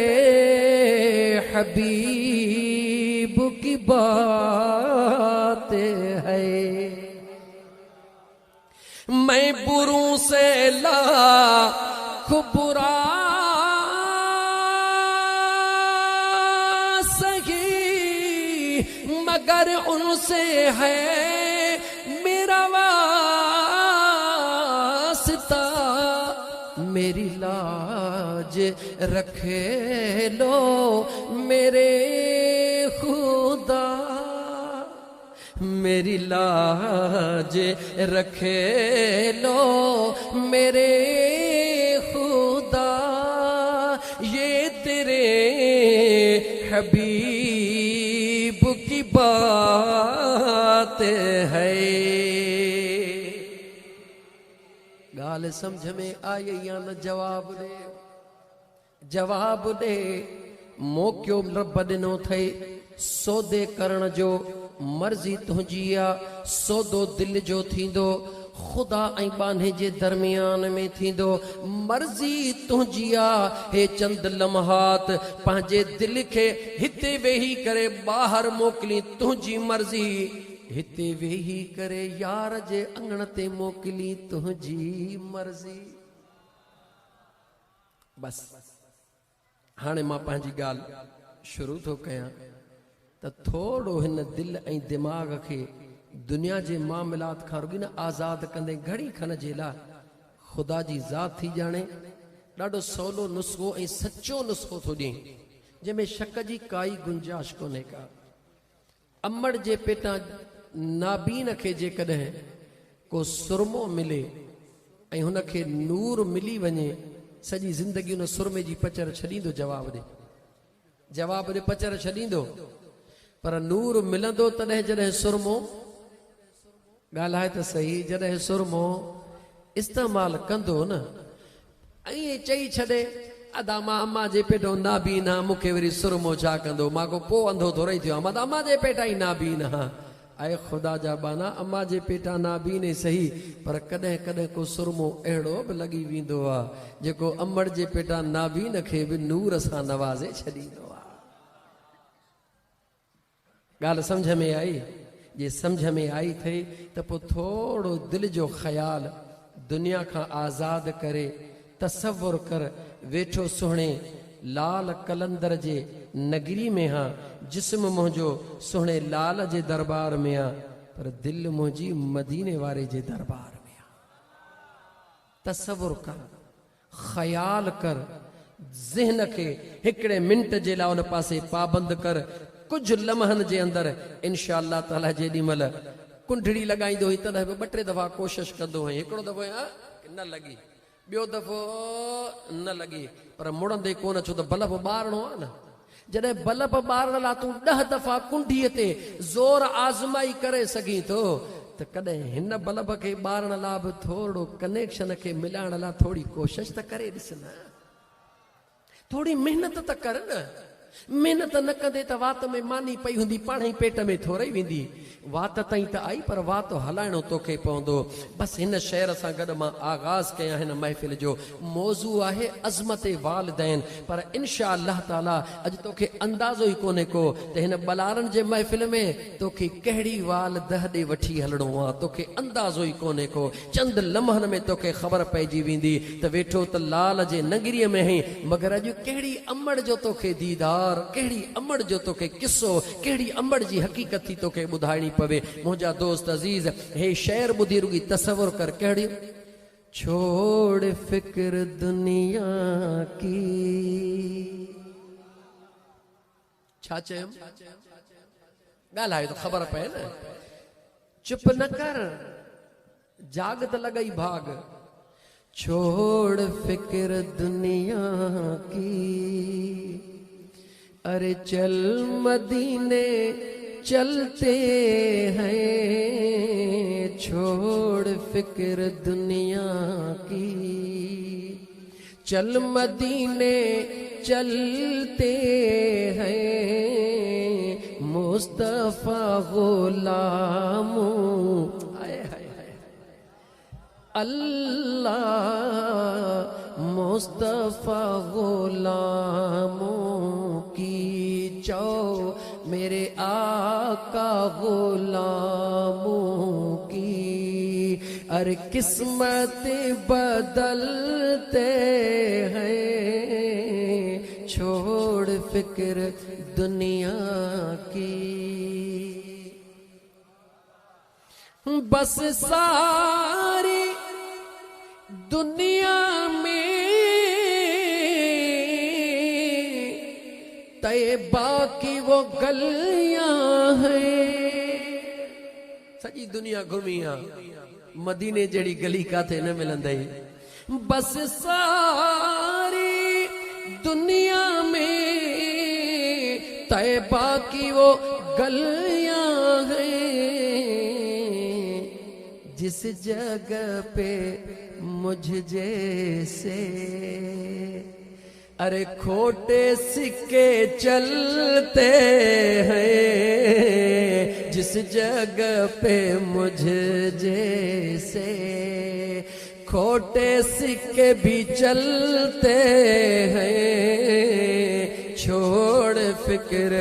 हबीब की बात है मैं बुरों से लाख बुरा सही मगर उनसे है मेरा वास्ता मेरी लाज रखे लो मेरे खुदा मेरी लाज रखे लो मेरे खुदा ये तेरे हबीब की बात है गाल समझ में आई या न जवाब दे मौक़ो रब ॾिनो अथई सौदे करण जो मर्ज़ी तुंहिंजी आहे सौदो दिल जो थींदो ख़ुदा ऐं बाने जे दरमियान में थींदो मर्ज़ी तुंहिंजी आहे हे चंद लम्हात पंहिंजे दिल खे हिते वेही करे ॿाहिरि मोकिली तुंहिंजी मर्ज़ी हिते वेही करे यार जे अंगण ते मोकिली तुंहिंजी मर्ज़ी बस हाणे मां पंहिंजी ॻाल्हि शुरू थो कयां त थोरो हिन दिल ऐं दिमाग़ खे दुनिया जे मामलात खां रुॻी न आज़ादु कंदे घड़ी खन जे लाइ ख़ुदा जी ज़ात थी ॼाणे ॾाढो सवलो नुस्ख़ो ऐं सचो नुस्ख़ो थो ॾिए जंहिंमें शक जी काई गुंजाइश कोन्हे का अमड़ जे पेटां नाबीन खे जेकॾहिं को सुरमो मिले ऐं हुनखे नूर मिली वञे सॼी ज़िंदगी उन सुरमे जी पचर छॾींदो जवाब ॾे पचर छॾींदो पर नूर मिलंदो तॾहिं जॾहिं सुरमो ॻाल्हाए त सही जॾहिं सुरमो इस्तेमालु कंदो न ऐं चई छॾे अदा मां अम्मा जे पेटो नाबीन हा मूंखे वरी सुरमो छा कंदो मां को पोइ अंधो थोरो ई थियो आहियां मां त अम्मा जे पेटा ई नाबीन हा आए खुदा जा बाना अम्मा जे पेटा नाबी ने सही पर कॾहिं कॾहिं को सुरमो अहिड़ो बि लॻी वेंदो आहे जेको अमड़ जे पेटा नाबीन खे बि नूर सां नवाज़े छॾींदो आहे। ॻाल्हि सम्झ में आई? जे सम्झ में आई थई त पोइ थोरो दिलि जो ख़्याल दुनिया खां आज़ाद करे तसव्वुर कर वेठो सुहिणे लाल कलंदर जे नगरी में हाँ जिस्म मुंहिंजो सुहिणे लाल जे दरबार में आ पर दिल मुंहिंजी मदीने वारे जे दरबार में आ। तसव्वुर कर, ख़याल कर, ज़हन के हिकड़े मिंट जे लाइ उन पासे पाबंद कर। कुछ लम्हनि जे अंदर इंशाअल्लाह ताला जेॾी महिल कुंडड़ी लगाईंदो हुई तॾहिं बि 2-3 दफ़ा कोशिश कंदो हुई। हिकिड़ो दफ़ो न लगी, ॿियो दफ़ो न लगी, पर मुड़ंदे कोन, छो त बल्ब ॿारणो आहे न। जॾहिं बल्ब ॿारण लाइ तूं 10 दफ़ा कुंडीअ ते ज़ोर आज़माई करे सघीं थो त कॾहिं हिन बल्ब खे ॿारण लाइ बि थोरो कनेक्शन खे मिलाइण लाइ थोरी कोशिश त करे ॾिस न, थोरी महिनत त कर न। महिनत न कंदे त वात में मानी पई हूंदी, पाण ई पेट में थोरई वेंदी। वात ताईं त आई पर वात हलाइणो तोखे पवंदो। बसि हिन शहर सां गॾु मां आगाज़ कयां हिन महफ़िल जो। मौज़ू आहे अज़मत वालिदैन, पर इंशा अल्लाह ताला अॼु तोखे अंदाज़ो ई कोन्हे को त हिन बलारनि जे महफ़िल में तोखे कहिड़ी वाल दह ॾे वठी हलणो आहे। तोखे अंदाज़ो ई कोन्हे को। चंद लम्हनि में तोखे ख़बर पइजी वेंदी त वेठो त लाल जे नगरीअ में ही, मगर अॼु कहिड़ी अमड़ जो तोखे दीदार, कहिड़ी अमड़ जो तोखे किस्सो, कहिड़ी अमड़ जी हक़ीक़त थी तोखे ॿुधाइणी पवे। मुंहिंजा दोस्त अज़ीज़, हे शेर ॿुधी रुगी तसव्वुर कर। कहिड़ी? छोड़ फिक्र दुनिया की। छा चयमि? ॻाल्हाए तो ख़बर पए न। चुप न कर, जाग त लॻई भाग। छोड़ फिक्र दुनिया की, अरे चल मदीने चलते हैं। छोड़ फिक्र दुनिया की, चल मदीने चलते हैं। मुस्तफा गुलामों, अल्लाह मुस्तफा गुलामों की चौ, मेरे आका गुलामों की। अरे किस्मत बदलते हैं। छोड़ फिक्र दुनिया की, बस सारी दुनिया में तैयबा की वो गलियां हैं। सॼी दुनिया घुमी आ, मदीने जहिड़ी गली काथे न मिलंदई। बस सारी दुनिया में तैयबा की वो गलियां हैं। जिस जगह पे मुझ जैसे अरे खोटे सिक्के चलते हैं। जिस जगह पे मुझ जैसे खोटे सिक्के भी चलते हैं। छोड़ फिक्र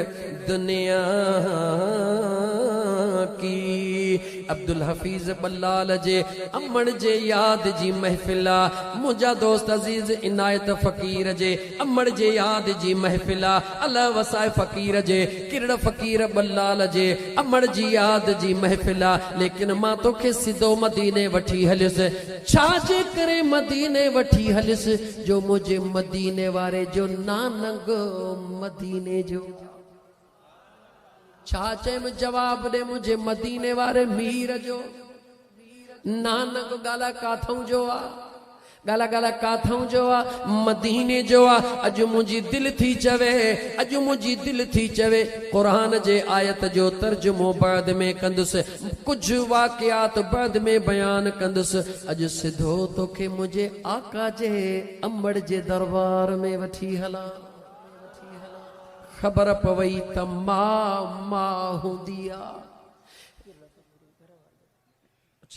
दुनिया की। अब्दुल हफीज बल्लाल जे अमण जे याद जी महफिला। मुंहिंजा दोस्त अजीज इनायत फ़कीर जे अमण जे याद जी महफिला। अला वसाए फ़कीर जे किरड़ फ़कीर बल्लाल जे अमण जी याद जी महफिला। लेकिन मां तोखे सिधो मदीने वठी हलियुसि। छाजे करे मदीने वठी हलियुसि? जो मुंहिंजे मदीने वारे जो नानंग मदीने जो। छा चयमि? जवाब दे। मुझे मदीने वारे मीर जो नानक गाला काथों जो आ, गाला गाला काथों जो आ, मदीने जो आ। अज मुझी दिल थी चवे, अज मुझी दिल थी चवे कुरान जे आयत जो तर्जुमो बाद में कंदुस, कुछ वाक़ियात बाद में बयान कंदुस। अज सिधो तोखे मुझे आका जे अमड़ जे दरबार में वठी हला। ख़बर पवई त मां हूंदी आ।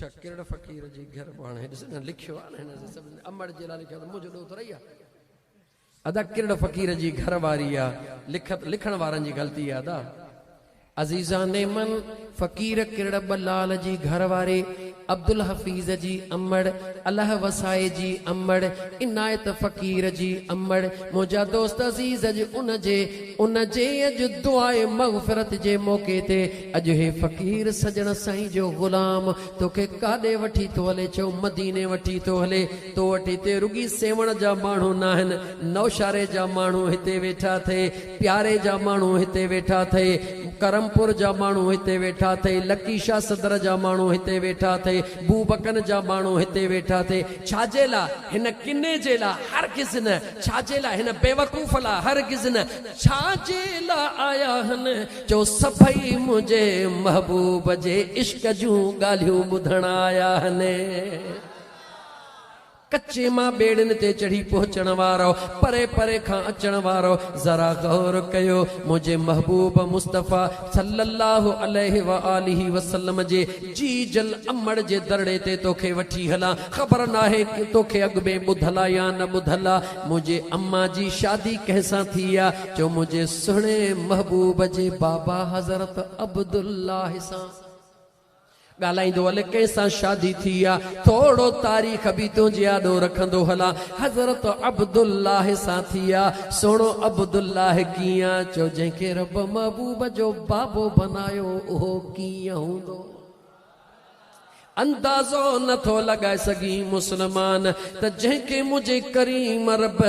अच्छा किरड़ फ़कीर जी घर पाणे ॾिस न लिखियो आहे न हिन सभ अमड़ जे लाइ लिखियो मुंहिंजो ॾोह रही आहे अदा किरड़ फ़कीर जी घर वारी आहे लिखण वारनि जी ग़लती आहे अदा अज़ीज़ा नेमन फ़कीर किरड़ बलाल जी घर वारे अब्दुल हफीज़ जी अमड़ अल्लाह वसाए जी अमड़ इनायत फ़कीर जी अमड़ मुंहिंजा दोस्त अज़ीज़ उन जे अॼु दुआए मग़फ़िरत जे मौक़े ते अॼु हे फ़कीर सजण साईं जो ग़ुलाम तोखे काॾे वठी थो हले चओ मदीने वठी थो हले तो वटि हिते रुगी सेवण जा माण्हू न आहिनि नौशारे जा माण्हू हिते वेठा थिए प्यारे जा माण्हू हिते वेठा थिए करमपुर जा माण्हू हिते वेठा थिए लकीशा सदर जा माण्हू हिते वेठा थिए बूबकन जा माण्हू हिते वेठा थिए छाजे लाइ हिन किने जे लाइ हर किस न छाजे लाइ हिन बेवकूफ़ लाइ हर किस न छाजे लाइ आया आहिनि जो सभई मुंहिंजे महबूब जे इश्क जूं ॻाल्हियूं ॿुधण आया आहिनि कच्चे मां बेड़न ते चढ़ी पहुंचण वारो परे परे खां अचण वारो जरा गौर कयो मुझे महबूब मुस्तफ़ा सल्लल्लाहु अलैहि व आलिहि वसल्लम जे जी जल अमड़ जे दरड़े ते तोखे वठी हला ख़बर नाहे कि तोखे अॻ में ॿुधल या न ॿुधल मुझे अम्मा जी शादी कंहिंसां थी आहे जो मुझे सुहिणे महबूब जे बाबा हज़रत अब्दुल्लाह सां ॻाल्हाईंदो हले कंहिंसां शादी थी आहे थोरो तारीख़ बि तुंहिंजे आॾो रखंदो हला हज़रत अब्दुल्लाह सां थी आहे सुहिणो अब्दुल्लाह कीअं चओ जंहिंखे रब महबूब जो बाबो बनायो उहो कीअं हूंदो अंदाज़ो नथो लगाए सघी मुसलमान त जंहिंखे मुझे करीम रब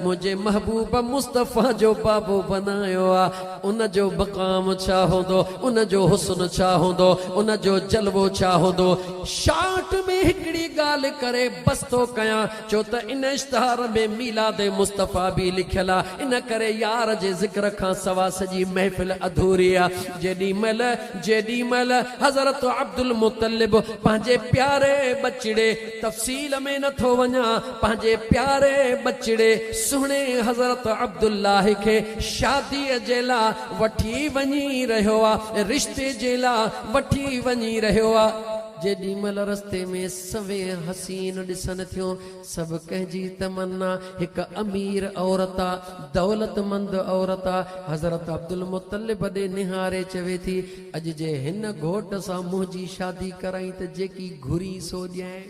मुझे महबूब मुस्तफ़ा जो बाबो बनायो आहे उन जो मक़ाम छा हूंदो उन जो हुस्न छा हूंदो उन जो जलवो छा हूंदो शार्ट में हिकिड़ी ॻाल्हि करे बस थो कयां छो त इन इश्तिहार में मीलाद मुस्तफ़ा बि लिखियल आहे इन करे यार जे ज़िक्र खां सवा सॼी महफ़िल अधूरी आहे जेॾी महिल हज़रत अब्दुल मुतलिब पंहिंजे प्यारे बचिड़े तफ़सील में नथो वञा पंहिंजे प्यारे बचिड़े सुहिणे हज़रत अब्दुल्लाह खे शादीअ जे लाइ वठी वञी रहियो आहे रिश्ते जे लाइ वठी वञी रहियो आहे जेॾी महिल रस्ते में सवे हसीन ॾिसनि थियूं सभु कंहिंजी तमन्ना हिकु अमीर औरत आहे दौलतमंद औरत आहे हज़रत अब्दुल मुतलिब ॾे निहारे चवे थी अॼु जे हिन घोट सां मुंहिंजी शादी कराई त जेकी घुरी सो ॼाए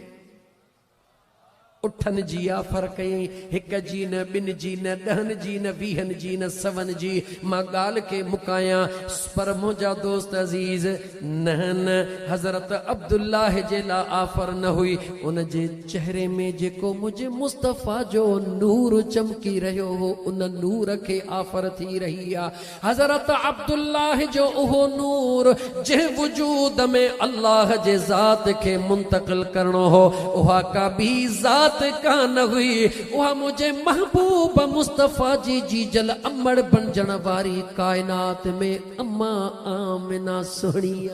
उठन जी आफर कई हिक जी न ॿिन जी न ॾहनि जी न वीहनि जी न सवनि जी मां ॻाल्हि खे मुकायां पर मुंहिंजा दोस्त अज़ीज़ न हज़रत अब्दुल्लाह जे लाइ आफर न हुई उन जे चेहरे में जेको मुंहिंजे मुस्तफ़ा जो नूर चमकी रहियो हो उन नूर खे आफर थी रही आहे हज़रत अब्दुल्लाह जो उहो नूर जंहिं वजूद में अल्लाह जे ज़ात खे मुंतक़िल करणो हो उहा का बि ज़ात कान हुई उहा मुझे महबूब मुस्तफ़ा जी जल अमड़ बणजण वारी कायनात में अम्मा आमिना सुहिणी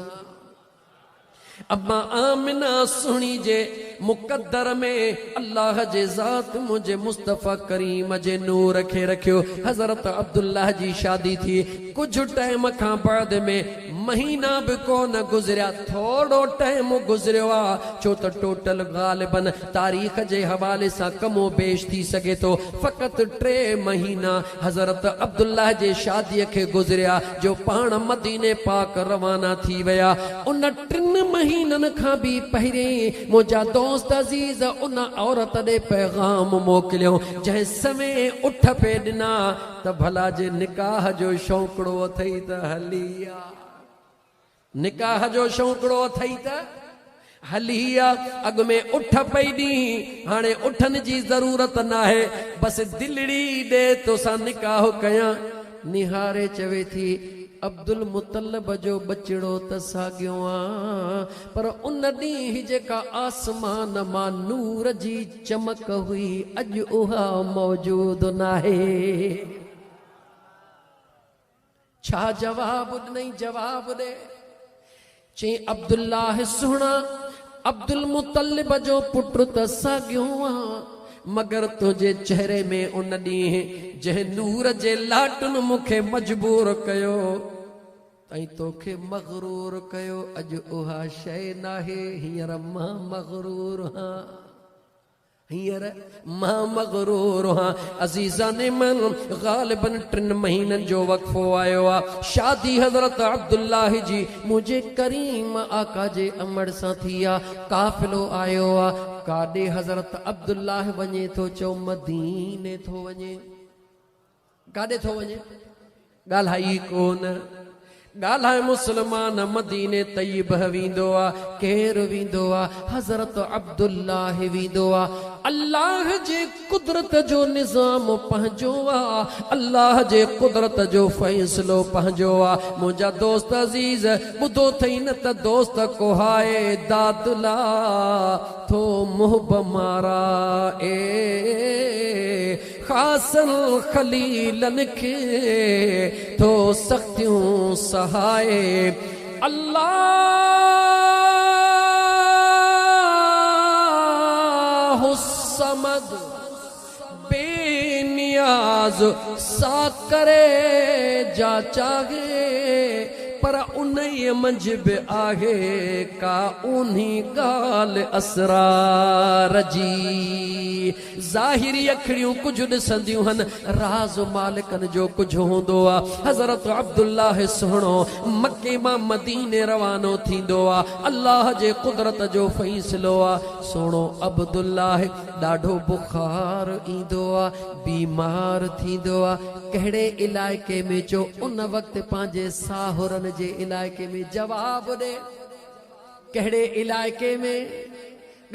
अम्मा आमिना सुहिणी जे मुक़द्दर में अल्लाह जे ज़ात मुझे मुस्तफ़ा करीम जे नूर खे रखियो हज़रत अब्दुल्लाह जी शादी थी कुछ टाइम खां बाद में महीना भी कोन गुज़रिया थोड़ो टाइम गुज़रियो आहे छो त टोटल ग़ालिबन तारीख़ जे हवाले सां कमो बेश थी सघे थो फ़क़ति 3 महीना हज़रत अब्दुल्लाह जे शादीअ खे गुज़रिया जो पाण मदीने पाक रवाना थी विया उन 3 महीननि खां बि पहिरीं मुंहिंजा दोस्त अज़ीज़ उन औरत ॾे पैगाम मोकिलियो जंहिं समय उठ पे ॾिना त भला जे निकाह जो शौक़ड़ो अथई त हली आ निकाह जो शौक़ड़ो अथई त हली आ अॻ में उठ पई ॾी हाणे उठनि जी ज़रूरत नाहे बसि दिलड़ी ॾे तोसां निकाह कयां निहारे चवे थी अब्दुल मुतलिब जो बचिड़ो त साॻियो आहे पर उन ॾींहुं जेका आसमान मां नूर जी चमक हुई अॼु उहा मौजूद नाहे छा जवाब ॾिनई जवाब ॾे चई अब्दुल्लाह सुहिणा अब्दुल मुतलिब जो पुटु त साॻियो आहे मगर तुझे चेहरे में उन ॾींहुं जंहिं नूर जे लाटुन मूंखे मजबूर कयो ऐं तोखे मग़रूर कयो अॼु उहा शइ नाहे हींअर मां मग़रूर हां हींअर मां मग़रूर हां अज़ीज़ाने मन ग़ालिबन 3 महीननि जो वक़फ़ो आयो आहे शादी हज़रत अब्दुल्लाह जी मुंहिंजे करीम आका जे अमड़ सां थी आहे काफ़िलो आयो आहे काॾे हज़रत अब्दुल्लाह वञे थो चओ मदीने थो वञे काॾे थो वञे ॻाल्हाई कोन ॻाल्हाए मुस्लमान मदीने तय्यब वेंदो आहे केरु वेंदो आहे हज़रत अब्दुल्लाह वेंदो आहे अल्लाह जे कुदरत जो निज़ाम पंहिंजो आहे अल्लाह जे कुदरत जो फ़ैसिलो पंहिंजो आहे मुंहिंजा दोस्त अज़ीज़ ॿुधो अथई न त दोस्त कोहाए दादुला थो मुहब मारा ख़ासन ख़लीलन खे थो सख़्तियूं सहाए अल्लाह समद बेनियाज सा करे जा चाहे पर उन्हीं मंझ बि आहे का उन्हीं ॻाल्हि असरार जी ज़ाहिरी अखड़ियूं कुझु ॾिसंदियूं हन राज़ मालिकनि जो कुझु हूंदो आहे हज़रत अब्दुल्लाह सुहिणो मके मां मदीने रवानो थींदो आहे अल्लाह जे कुदरत जो फ़ैसिलो आहे सुहिणो अब्दुल्लाह ॾाढो बुखार ईंदो आहे बीमार थींदो आहे कहिड़े इलाइक़े में चो उन वक़्तु पंहिंजे साहुरनि जे इलाइक़े में जवाब ॾे कहिड़े इलाइक़े में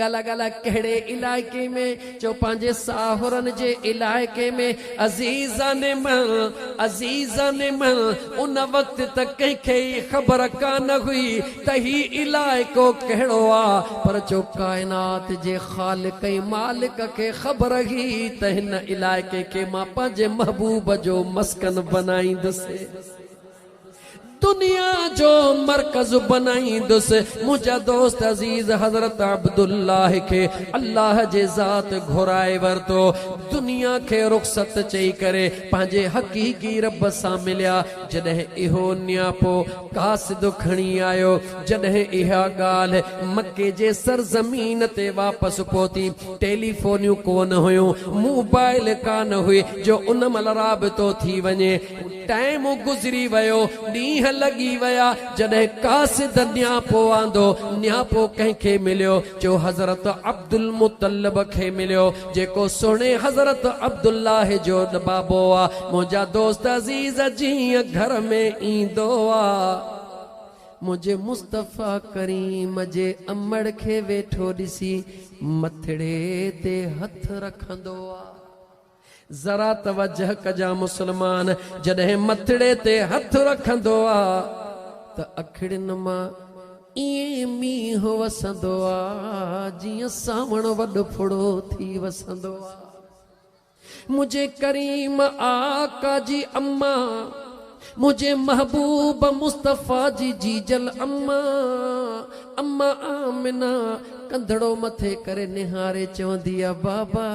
ॻाल्हा ॻाल्हा कहिड़े इलाइक़े में चो पंहिंजे साहुरनि जे इलाइक़े में अज़ीज़ाने मन उन वक़्तु त कंहिंखे ख़बर कान हुई त ही इलाइक़ो कहिड़ो आहे पर चो काइनात जे ख़ालिक़ ऐं मालिक खे ख़बर हुई त हिन इलाइक़े खे मां पंहिंजे महबूब जो मस्कन बनाईंदुसि दुनिया जो मरकज बनाईंदुसि मुंहिंजा दोस्त अज़ीज़ हज़रत अब्दुल्लाह खे अल्लाह जे ज़ात घुराए वरितो दुनिया खे रुख़सत चई करे पंहिंजे हक़ीक़ी रब सां मिलिया जॾहिं इहो नियापो कासिद खणी आयो जॾहिं इहा ॻाल्हि मके जे सरज़मीन ते वापसि पहुती टेलीफोनियूं कोन हुयूं मोबाइल कान हुई जो उन महिल राबितो थी वञे टाइम गुज़री वियो ॾींहं लॻी विया जॾहिं कासिद न्यापो आंदो न्यापो कंहिंखे मिलियो जो हज़रत अब्दुल मुतल्लिब खे मिलियो जेको सुहिणे हज़रत अब्दुल्लाह जो बाबो आहे मुंहिंजा दोस्त अज़ीज़ जीअं घर में ईंदो आहे मुझे मुस्तफ़ा करीम जे अमड़ खे वेठो ॾिसी मथड़े ते हथ रखंदो आहे जरा तवजह कजा मुसलमान जॾहिं मथड़े ते हथ रखंदो आहे त अखिड़ियुनि मां ईअं मींहुं वसंदो आहे जीअं सावण वॾो फुड़ो थी वसंदो आहे मुझे करीम आका जी अम्मा मुझे महबूब मुस्तफ़ा जी जीजल अम्मा अम्मा आमिना कंधड़ो मथे करे निहारे चवंदी आहे बाबा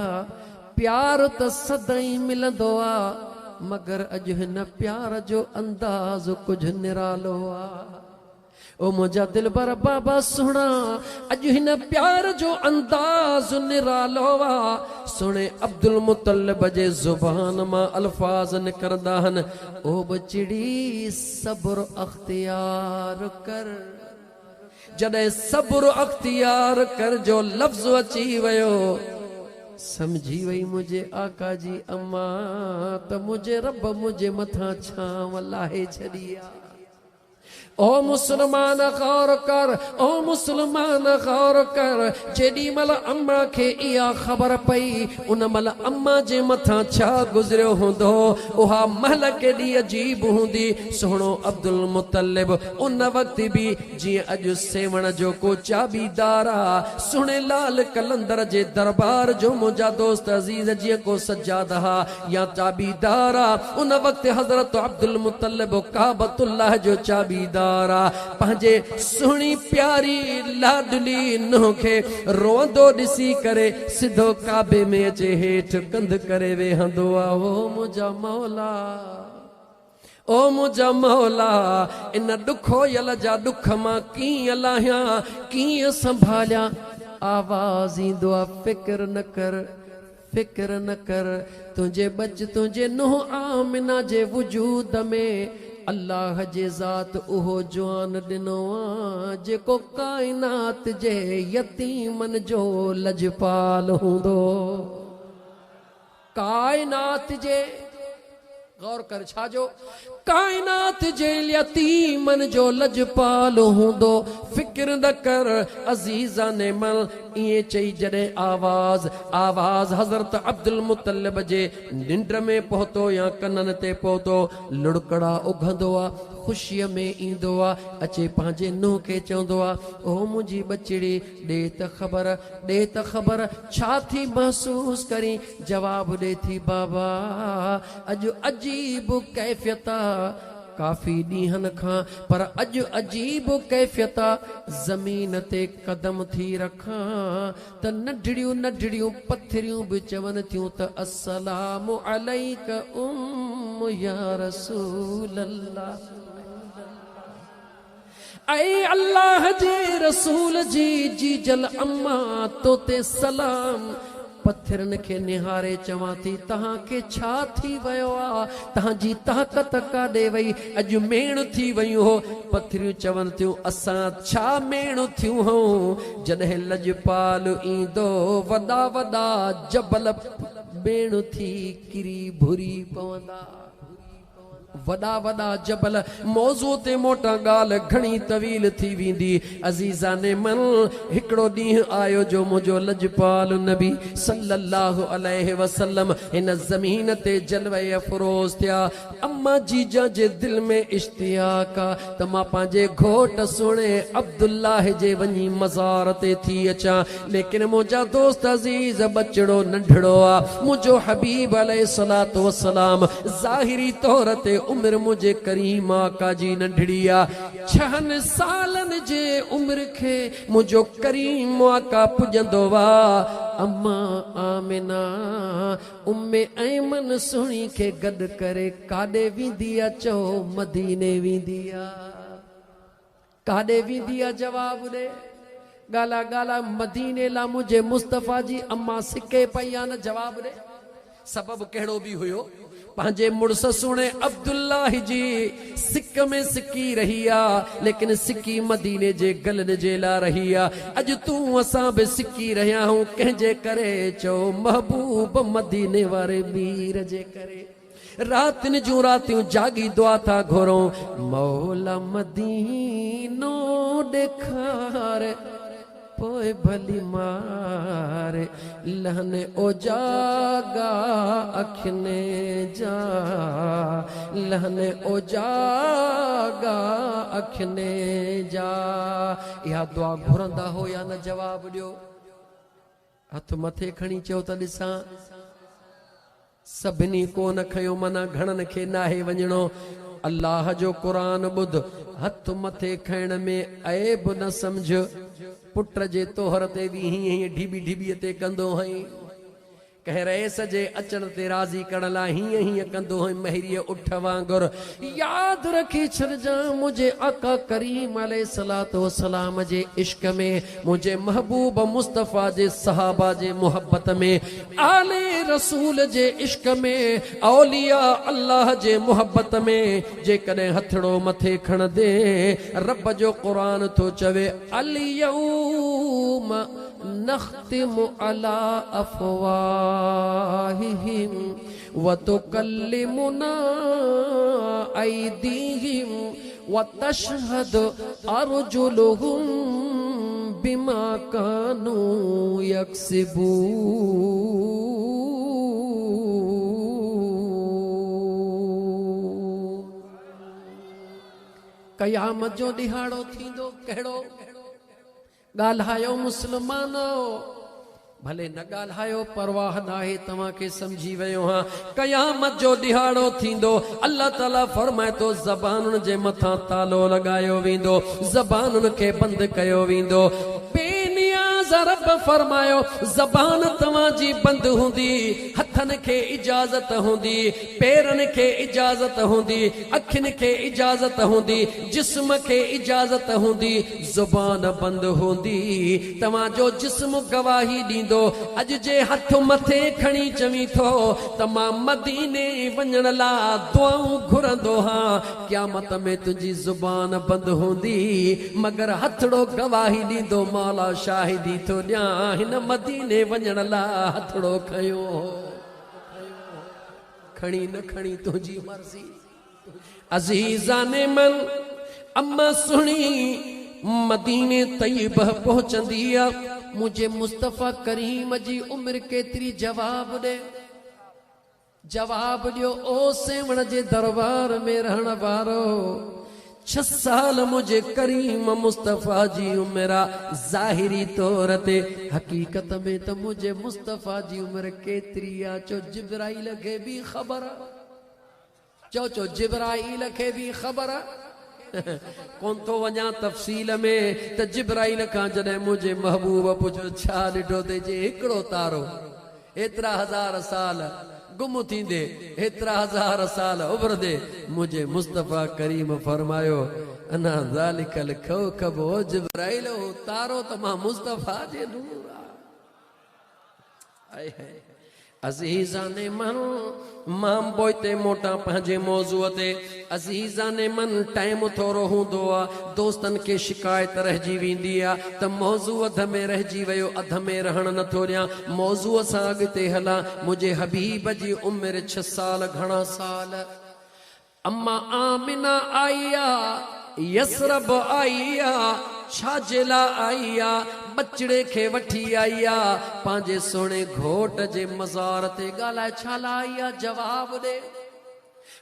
प्यार त सदाई मिलंदो आहे मगर अॼु हिन प्यार जो अंदाज़ कुझु निरालो आहे ओ मुंहिंजा दिलबर बाबा सुहिणा अॼु हिन प्यार जो अंदाज़ निरालो आहे सुहिणे अब्दुल मुतल्लिब जे ज़ुबान मां अल्फाज़ निकिरंदा आहिनि ओ बचिड़ी सब्र अख्तियार कर जॾहिं सब्र अख्तियार कर जो लफ़्ज़ अची वियो समझी वही मुझे आका जी अम्मा तो मुझे रब मुझे मथा छांव लाहे छड़िया ओ मुसलमान गौर कर ओ मुसलमान गौर कर जेडी मल अम्मा खे इहा ख़बर पई उन मल अम्मा जे मथा छा गुज़रियो हूंदो उहा महल केॾी अजीब हूंदी सुहिणो अब्दुल मुतल्लिब उन वक़्त बि जीअं अॼु सेवण जो को चाबीदार आहे सुहिणे लाल कलंदर जे दरबार जो मुंहिंजा दोस्त अज़ीज़ जीअं को सजाद हा या चाबीदार आहे उन वक़्त हज़रत अब्दुल मुतल्लिब काबतुल्लाह जो चाबीदार पंहिंजे सुहिणी प्यारी लाडली नुंहुं खे रोंदो ॾिसी करे सिधो काबे में अचे हेठि कंध करे वेहंदो आहे ओ मुंहिंजा मौला ओ मुझा मौला इन दुखो यल जा दुख मां कीअं लाहिया कीअं संभालिया। आवाज़ ईंदो आहे फिक्र न कर, फिक्र न कर, तुंहिंजे बच तुंहिंजे नूह आमिना जे वजूद में अल्लाह जे ज़ात उहो जवान ॾिनो आहे जेको काइनात जे यतीमन जो लजपाल हूंदो। काइनात जे गौर कर छाजो काइनात जे यतीमन जो लजपाल हूंदो। फिक्र न कर अज़ीज़ा ने मल इए चई जॾहिं आवाज़ हज़रत अब्दुल मुतलिब जे निंड में पहुतो या कननि ते पहुतो लुड़कड़ा उघंदो आहे ख़ुशीअ में ईंदो आहे अचे पंहिंजे नुंहुं खे चवंदो आहे ओ मुंहिंजी बचिड़ी ॾे त ख़बर छा थी महसूस करी। जवाब ॾे थी बाबा अॼु अजीब कैफ़ियत काफ़ी ॾींहंनि खां पर अॼु अजीब कैफ़ियत ज़मीन ते कदम थी रखां त नंढड़ियूं नंढड़ियूं पथरियूं बि चवनि थियूं त अस्सलामु अलैक या रसूल अल्लाह। ऐ अल्लाह जे रसूल जी जीजल अम्मा तोते सलाम। पत्थरनि खे निहारे चवां थी तव्हांखे छा थी वियो आहे, तव्हांजी ताक़त काॾे वई, अॼु मेण थी वयूं हो। पथरियूं चवनि थियूं असां छा मेण थियूं हो, जॾहिं लजपाल ईंदो वॾा वॾा जबल मेण थी किरी भुरी पवंदा। वॾा वॾा जबल मौज़ू ते मोटा ॻाल्हि घणी तवील थी वेंदी। अज़ीज़ा ने मन हिकिड़ो ॾींहुं आयो जो मुंहिंजो लजपाल नबी सल्लल्लाहु अलैहि वसल्लम हिन ज़मीन ते जलवे अफ़रोज़ थिया। अम्मा जीजा जे दिल में इश्तियाक आहे त मां पंहिंजे घोट सुहिणे अब्दुल्लाह जे वञी मज़ार ते थी अचां, लेकिन मुंहिंजा दोस्त अज़ीज़ बचड़ो नंढड़ो आहे। मुंहिंजो हबीब अलैहिस्सलातु वस्सलाम ज़ाहिरी तौर ते उम्र मुझे करीम आका जी नंढड़ी आ। 6 सालन जे उम्र खे मुझो करीम आका पुजंदो वा। अम्मा आमिना उम्मे ऐमन सुणी खे गड करे काॾे वेंदी आ, चओ मदीने वेंदी आ। काॾे वेंदी आ जवाब ॾे। गाला गाला मदीने ला मुझे मुस्तफ़ा जी अम्मा सिके पई आ न जवाब ॾे। सबब कहिड़ो बि हुयो पंहिंजे मुड़स सुणे अब्दुल्लाह जी सिक में सिकी रही आ, लेकिन सिकी मदीने जे गलनि जे ला रही आ। अॼु तूं असां बि सिकी रहिया आहियूं कंहिंजे करे, चओ महबूब मदीने वारे मीर जे करे। रातिन जूं रातियूं जागी दुआ था घुरो, मौला मदीनो ॾेखार पोइ भली मार लहने ओ जागा अखने जा, लहने ओ जागा अखने जा। इहा दुआ घुरंदा हो या न जवाब ॾियो। हथ मथे खणी चयो त ॾिसां। सभिनी को न खयो मना घणनि खे नाहे वञणो। अल्लाह जो क़ुरान ॿुध, हथ मथे खाइण में ऐब न समझ। पुट जे तोहर ते बि हीअं ढिबी ढिबीअ ते कंदो हई, कंहिं रईस जे अचण ते राज़ी करण लाइ हीअं कंदो हई महरीअ उठ वांगुरु। यादि रखी छॾिजां मुंहिंजे आका करीम अलैहिस्सलातु वस्सलाम जे इश्क में, मुंहिंजे महबूब मुस्तफ़ा जे सहाबा जे मोहब्बत में, आले रसूल जे इश्क में, औलिया अल्लाह जे मोहब्बत में जेकॾहिं हथड़ो मथे खणंदे रब जो क़ुरान थो चवे अल-यौम नख़्तिमु अला अफ़वाहिहिम व तुकल्लिमुना ऐदीहिम व तशहदु अर्जुलुहुम बिमा कानू यक्सिबून। क़यामत जो ॾिहाड़ो थींदो कहिड़ो? ॻाल्हायो मुस्लमानो, भले न ॻाल्हायो परवाह नाहे, तव्हांखे समझी वियो हां। क़यामत जो ॾिहाड़ो थींदो, अल्लाह ताला फरमाए थो ज़बानुनि जे मथां तालो लॻायो वेंदो, ज़बानुनि खे बंदि कयो वेंदो। बेनियाज़ रब फरमायो ज़बान तव्हांजी बंदि हूंदी, हथ हथन के इजाजत होंदी, पैरन के इजाजत होंदी, अखिन के इजाजत होंदी, जिस्म के इजाजत होंदी, जुबान बंद होंदी। तव्हां जो जिस्म गवाही दींदो। अज जे हथ मथे खणी चवी थो त मां मदीने वञण ला दुआऊं घुरंदो हां, क़यामत में तुंहिंजी जुबान बंद होंदी, मगर हथड़ो गवाही दींदो मौला शाहिदी थो ॾियां हिन मदीने वञण ला हथड़ो खयो। खणी न खणी तुझी मर्जी। अजीज़ाने मन अम्मा सुनी मदीने तैयब पहुंचंदी आ, मुझे मुस्तफा करीम जी उम्र केतरी जवाब दे। जवाब दियो ओ सेवण जे दरबार में रहण वारो, 6 साल मुझे करीम मुस्तफा जी उम्र ज़ाहिरी तौर ते, हकीकत में तो मुझे मुस्तफा जी उम्र केतरी आ। चो जिब्राइल खे भी खबर, चो जिब्राइल खे भी खबर। कोन तो वञा तफ़सील में त जिब्राइल खां जॾहिं मुझे महबूब पुछो छा ॾिठो ते जे हिकिड़ो तारो एतिरा 1000 साल गुम थींदे, एतिरा 1000 साल उभरदे, मुझे मुस्तफा करीम फरमायो अना ज़ालिकल कौकब ओ जिब्राइल, हो तारो त मां मुस्तफा जे नूर आ। आए है अज़ीज़ाने मन मां बोइते मोटा पंहिंजे मौज़ूअ ते। अज़ीज़ाने मन टाइम थोरो हूंदो आहे, दोस्तन के शिकायत रहिजी वेंदी आहे त मौज़ू अध में रहिजी वियो, अध में रहण नथो ॾियां, मौज़ूअ सां अॻिते हलां। मुंहिंजे हबीब जी उमिरि 6 साल, घणा साल। अम्मा आमिना आई आहे, यसरब आई आहे, छाजे लाइ आई आहे, बचड़े खे वठी आई आहे, पंहिंजे सोणे घोट जे मज़ार ते। ॻाल्हाए छा लाइ आई आहे, जवाब ॾे।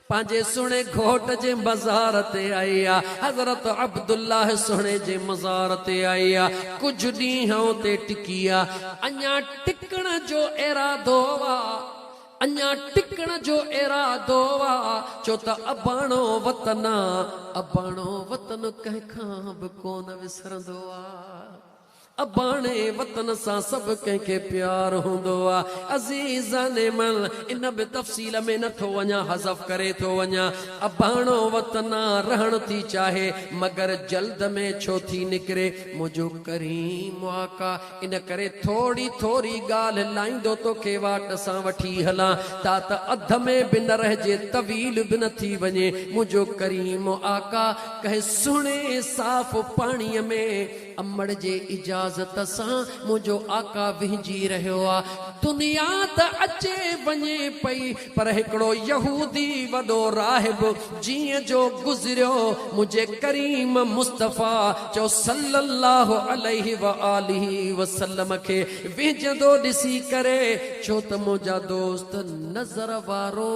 पंहिंजे सुणे घोट जे मज़ार ते आई आहे, हज़रत अब्दुल्लाह सुणे जे मज़ार ते आई आहे, कुझु ॾींहं उते टिकी आहे। अञा टिकण जो इरादो आहे, अञा टिकण जो इरादो आहे, छो त अबाणो वतन आहे, अबाणो वतन कंहिंखां बि कोन विसरंदो आहे। अबाणे वतन सां सभु कंहिंखे प्यार हूंदो आहे। अज़ीज़ाने मन इन बि तफ़सील में नथो वञा, हज़फ करे थो वञा। अबाणो वतन रहण थी चाहे, मगर जल्द में छो थी निकिरे मुंहिंजो करीम आका। इन करे थोड़ी थोड़ी ॻाल्हि लाहींदो तोखे वाट सां वठी हलां, तात अध में बि न रहिजे, तवील बि न थी वञे। मुंहिंजो करीम आका कंहिं सुहिणे साफ़ पाणीअ में अमड़ जे इजाज़त सां मुंहिंजो आका विहिजी रहियो आहे। दुनिया त अचे वञे पई, पर हिकिड़ो यहूदी वॾो राहिब जीअं जो गुज़रियो, मुंहिंजे करीम मुस्तफ़ा चओ सल्लल्लाहु अलैहि व आलिहि वसल्लम खे विझंदो ॾिसी करे, छो त मुंहिंजा दोस्त नज़र वारो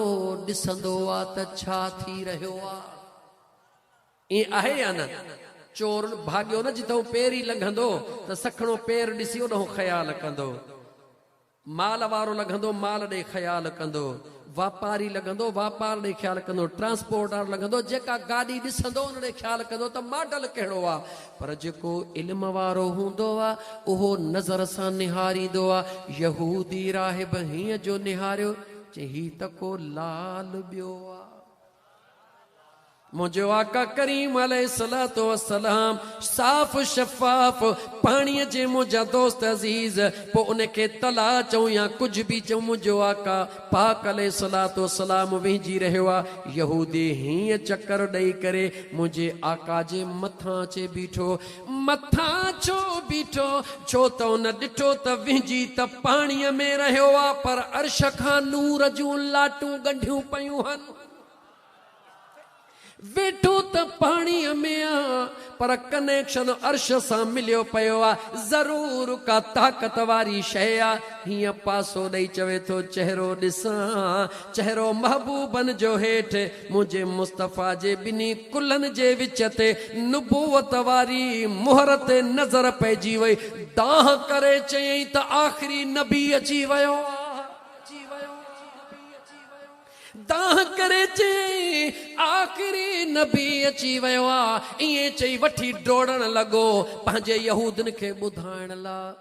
ॾिसंदो आहे त छा थी रहियो आहे। ईअं आहे या न? चोर भाॻियो न जिथो पेरी लंघंदो त सखणो पेर ॾिसी ओॾो ख़्याल कंदो, माल वारो लंघंदो माल ॾे ख़्याल कंदो, वापारी लॻंदो वापार ॾे ख़्याल कंदो, ट्रांसपोर्टर लॻंदो जेका गाॾी ॾिसंदो उन ॾे ख़्याल कंदो त मॉडल कहिड़ो आहे। पर जेको इल्म वारो हूंदो आहे उहो नज़र सां निहारींदो आहे। यहूदी राहिब हीअं जो निहारियो, चई ही त को लाल ॿियो आहे। मुझो आका करीम अलैहिस्सलातु वस्सलाम साफ़ शफ़ाफ पाणीअ जे मुंहिंजा दोस्त अज़ीज़, पोइ उनखे तला चऊं या कुझु बि चऊं, मुंहिंजो आका पाक अलैहिस्सलातु वस्सलाम विझी रहियो आहे। यहूदी हीअं चकर ॾेई करे मुंहिंजे आका जे मथां अचे बीठो। मथां छो बीठो? छो त उन ॾिठो त विझी त पाणीअ में रहियो आहे, पर अर्श खां नूर जूं लाटूं ॻंढियूं पयूं आहिनि। वेठो त पाणीअ में आ, पर कनेक्शन अर्श सां मिलियो पियो आहे। ज़रूर का ताक़त वारी शइ आहे। हीअं पासो ॾेई चवे थो चहिरो ॾिसां, चहिरो महबूबन जो हेठि मुंहिंजे मुस्तफ़ा जे ॿिन्ही कुलनि जे विच ते नुबूवत वारी मुहर ते नज़र पइजी वई। दाह करे चयईं त आख़िरी नबी अची वियो। दाह करे चई आख़िरी नबी अची वियो आहे। ईअं चई वठी डोड़ण लॻो पंहिंजे यहूदन खे ॿुधाइण लाइ।